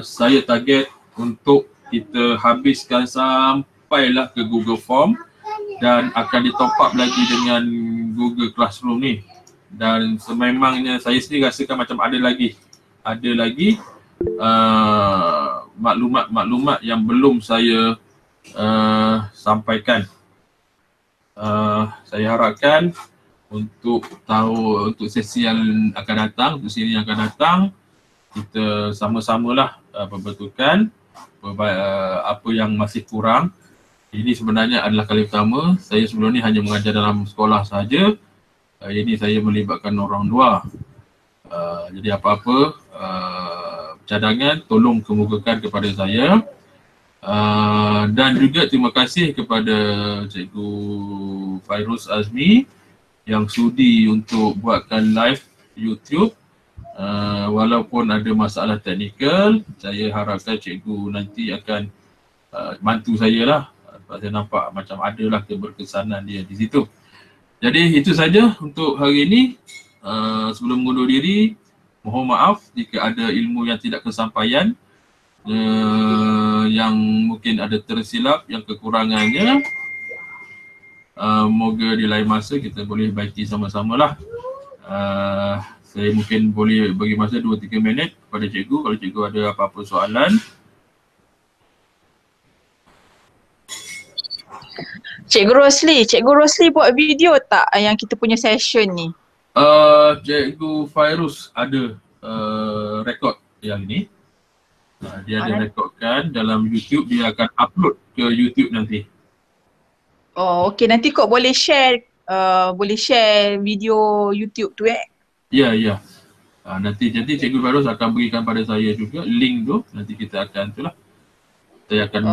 Speaker 1: saya target untuk kita habiskan sampailah ke Google Form dan akan ditop up lagi dengan Google Classroom ni. Dan sememangnya saya sendiri rasakan macam ada lagi maklumat-maklumat yang belum saya sampaikan. Saya harapkan untuk tahu untuk sesi yang akan datang, untuk siri yang akan datang, kita sama-samalah perbetulkan apa yang masih kurang. Ini sebenarnya adalah kali pertama. Saya sebelum ni hanya mengajar dalam sekolah sahaja. Ini saya melibatkan orang luar. Jadi apa-apa cadangan tolong kemukakan kepada saya. Dan juga terima kasih kepada Cikgu Fairuz Azmi yang sudi untuk buatkan live YouTube. Walaupun ada masalah teknikal, saya harapkan cikgu nanti akan bantu saya lah. Sebab saya nampak macam adalah keberkesanan dia di situ. Jadi itu saja untuk hari ini. Sebelum mengundur diri, mohon maaf jika ada ilmu yang tidak kesampaian, yang mungkin ada tersilap, yang kekurangannya. Moga di lain masa kita boleh baiki sama-sama lah. Saya mungkin boleh bagi masa 2-3 minit kepada cikgu kalau cikgu ada apa-apa soalan.
Speaker 3: Cikgu Rosli buat video tak yang kita punya session ni?
Speaker 1: Cikgu Fairuz ada rekod yang ini. Dia ada rekodkan dalam YouTube, dia akan upload ke YouTube nanti.
Speaker 3: Oh, okey, nanti kau boleh share video YouTube tu
Speaker 1: Ya. Nanti Cikgu Fairuz akan berikan pada saya juga link tu. Nanti kita akan itulah. Saya akan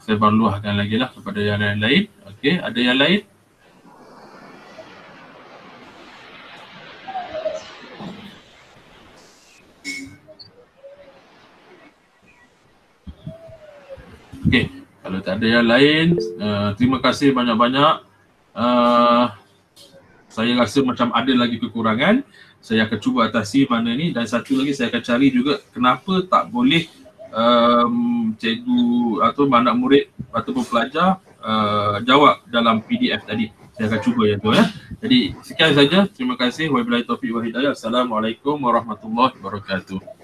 Speaker 1: saya baruahkan lagi lah kepada yang lain-lain. Okey, ada yang lain? Okey, kalau tak ada yang lain, terima kasih banyak-banyak. Saya rasa macam ada lagi kekurangan. Saya akan cuba atasi mana ni, dan satu lagi saya akan cari juga kenapa tak boleh cikgu atau anak murid ataupun pelajar jawab dalam PDF tadi. Saya akan cuba yang tu ya. Jadi sekian saja. Terima kasih. Wabillahi taufiq wal hidayah. Assalamualaikum warahmatullahi wabarakatuh.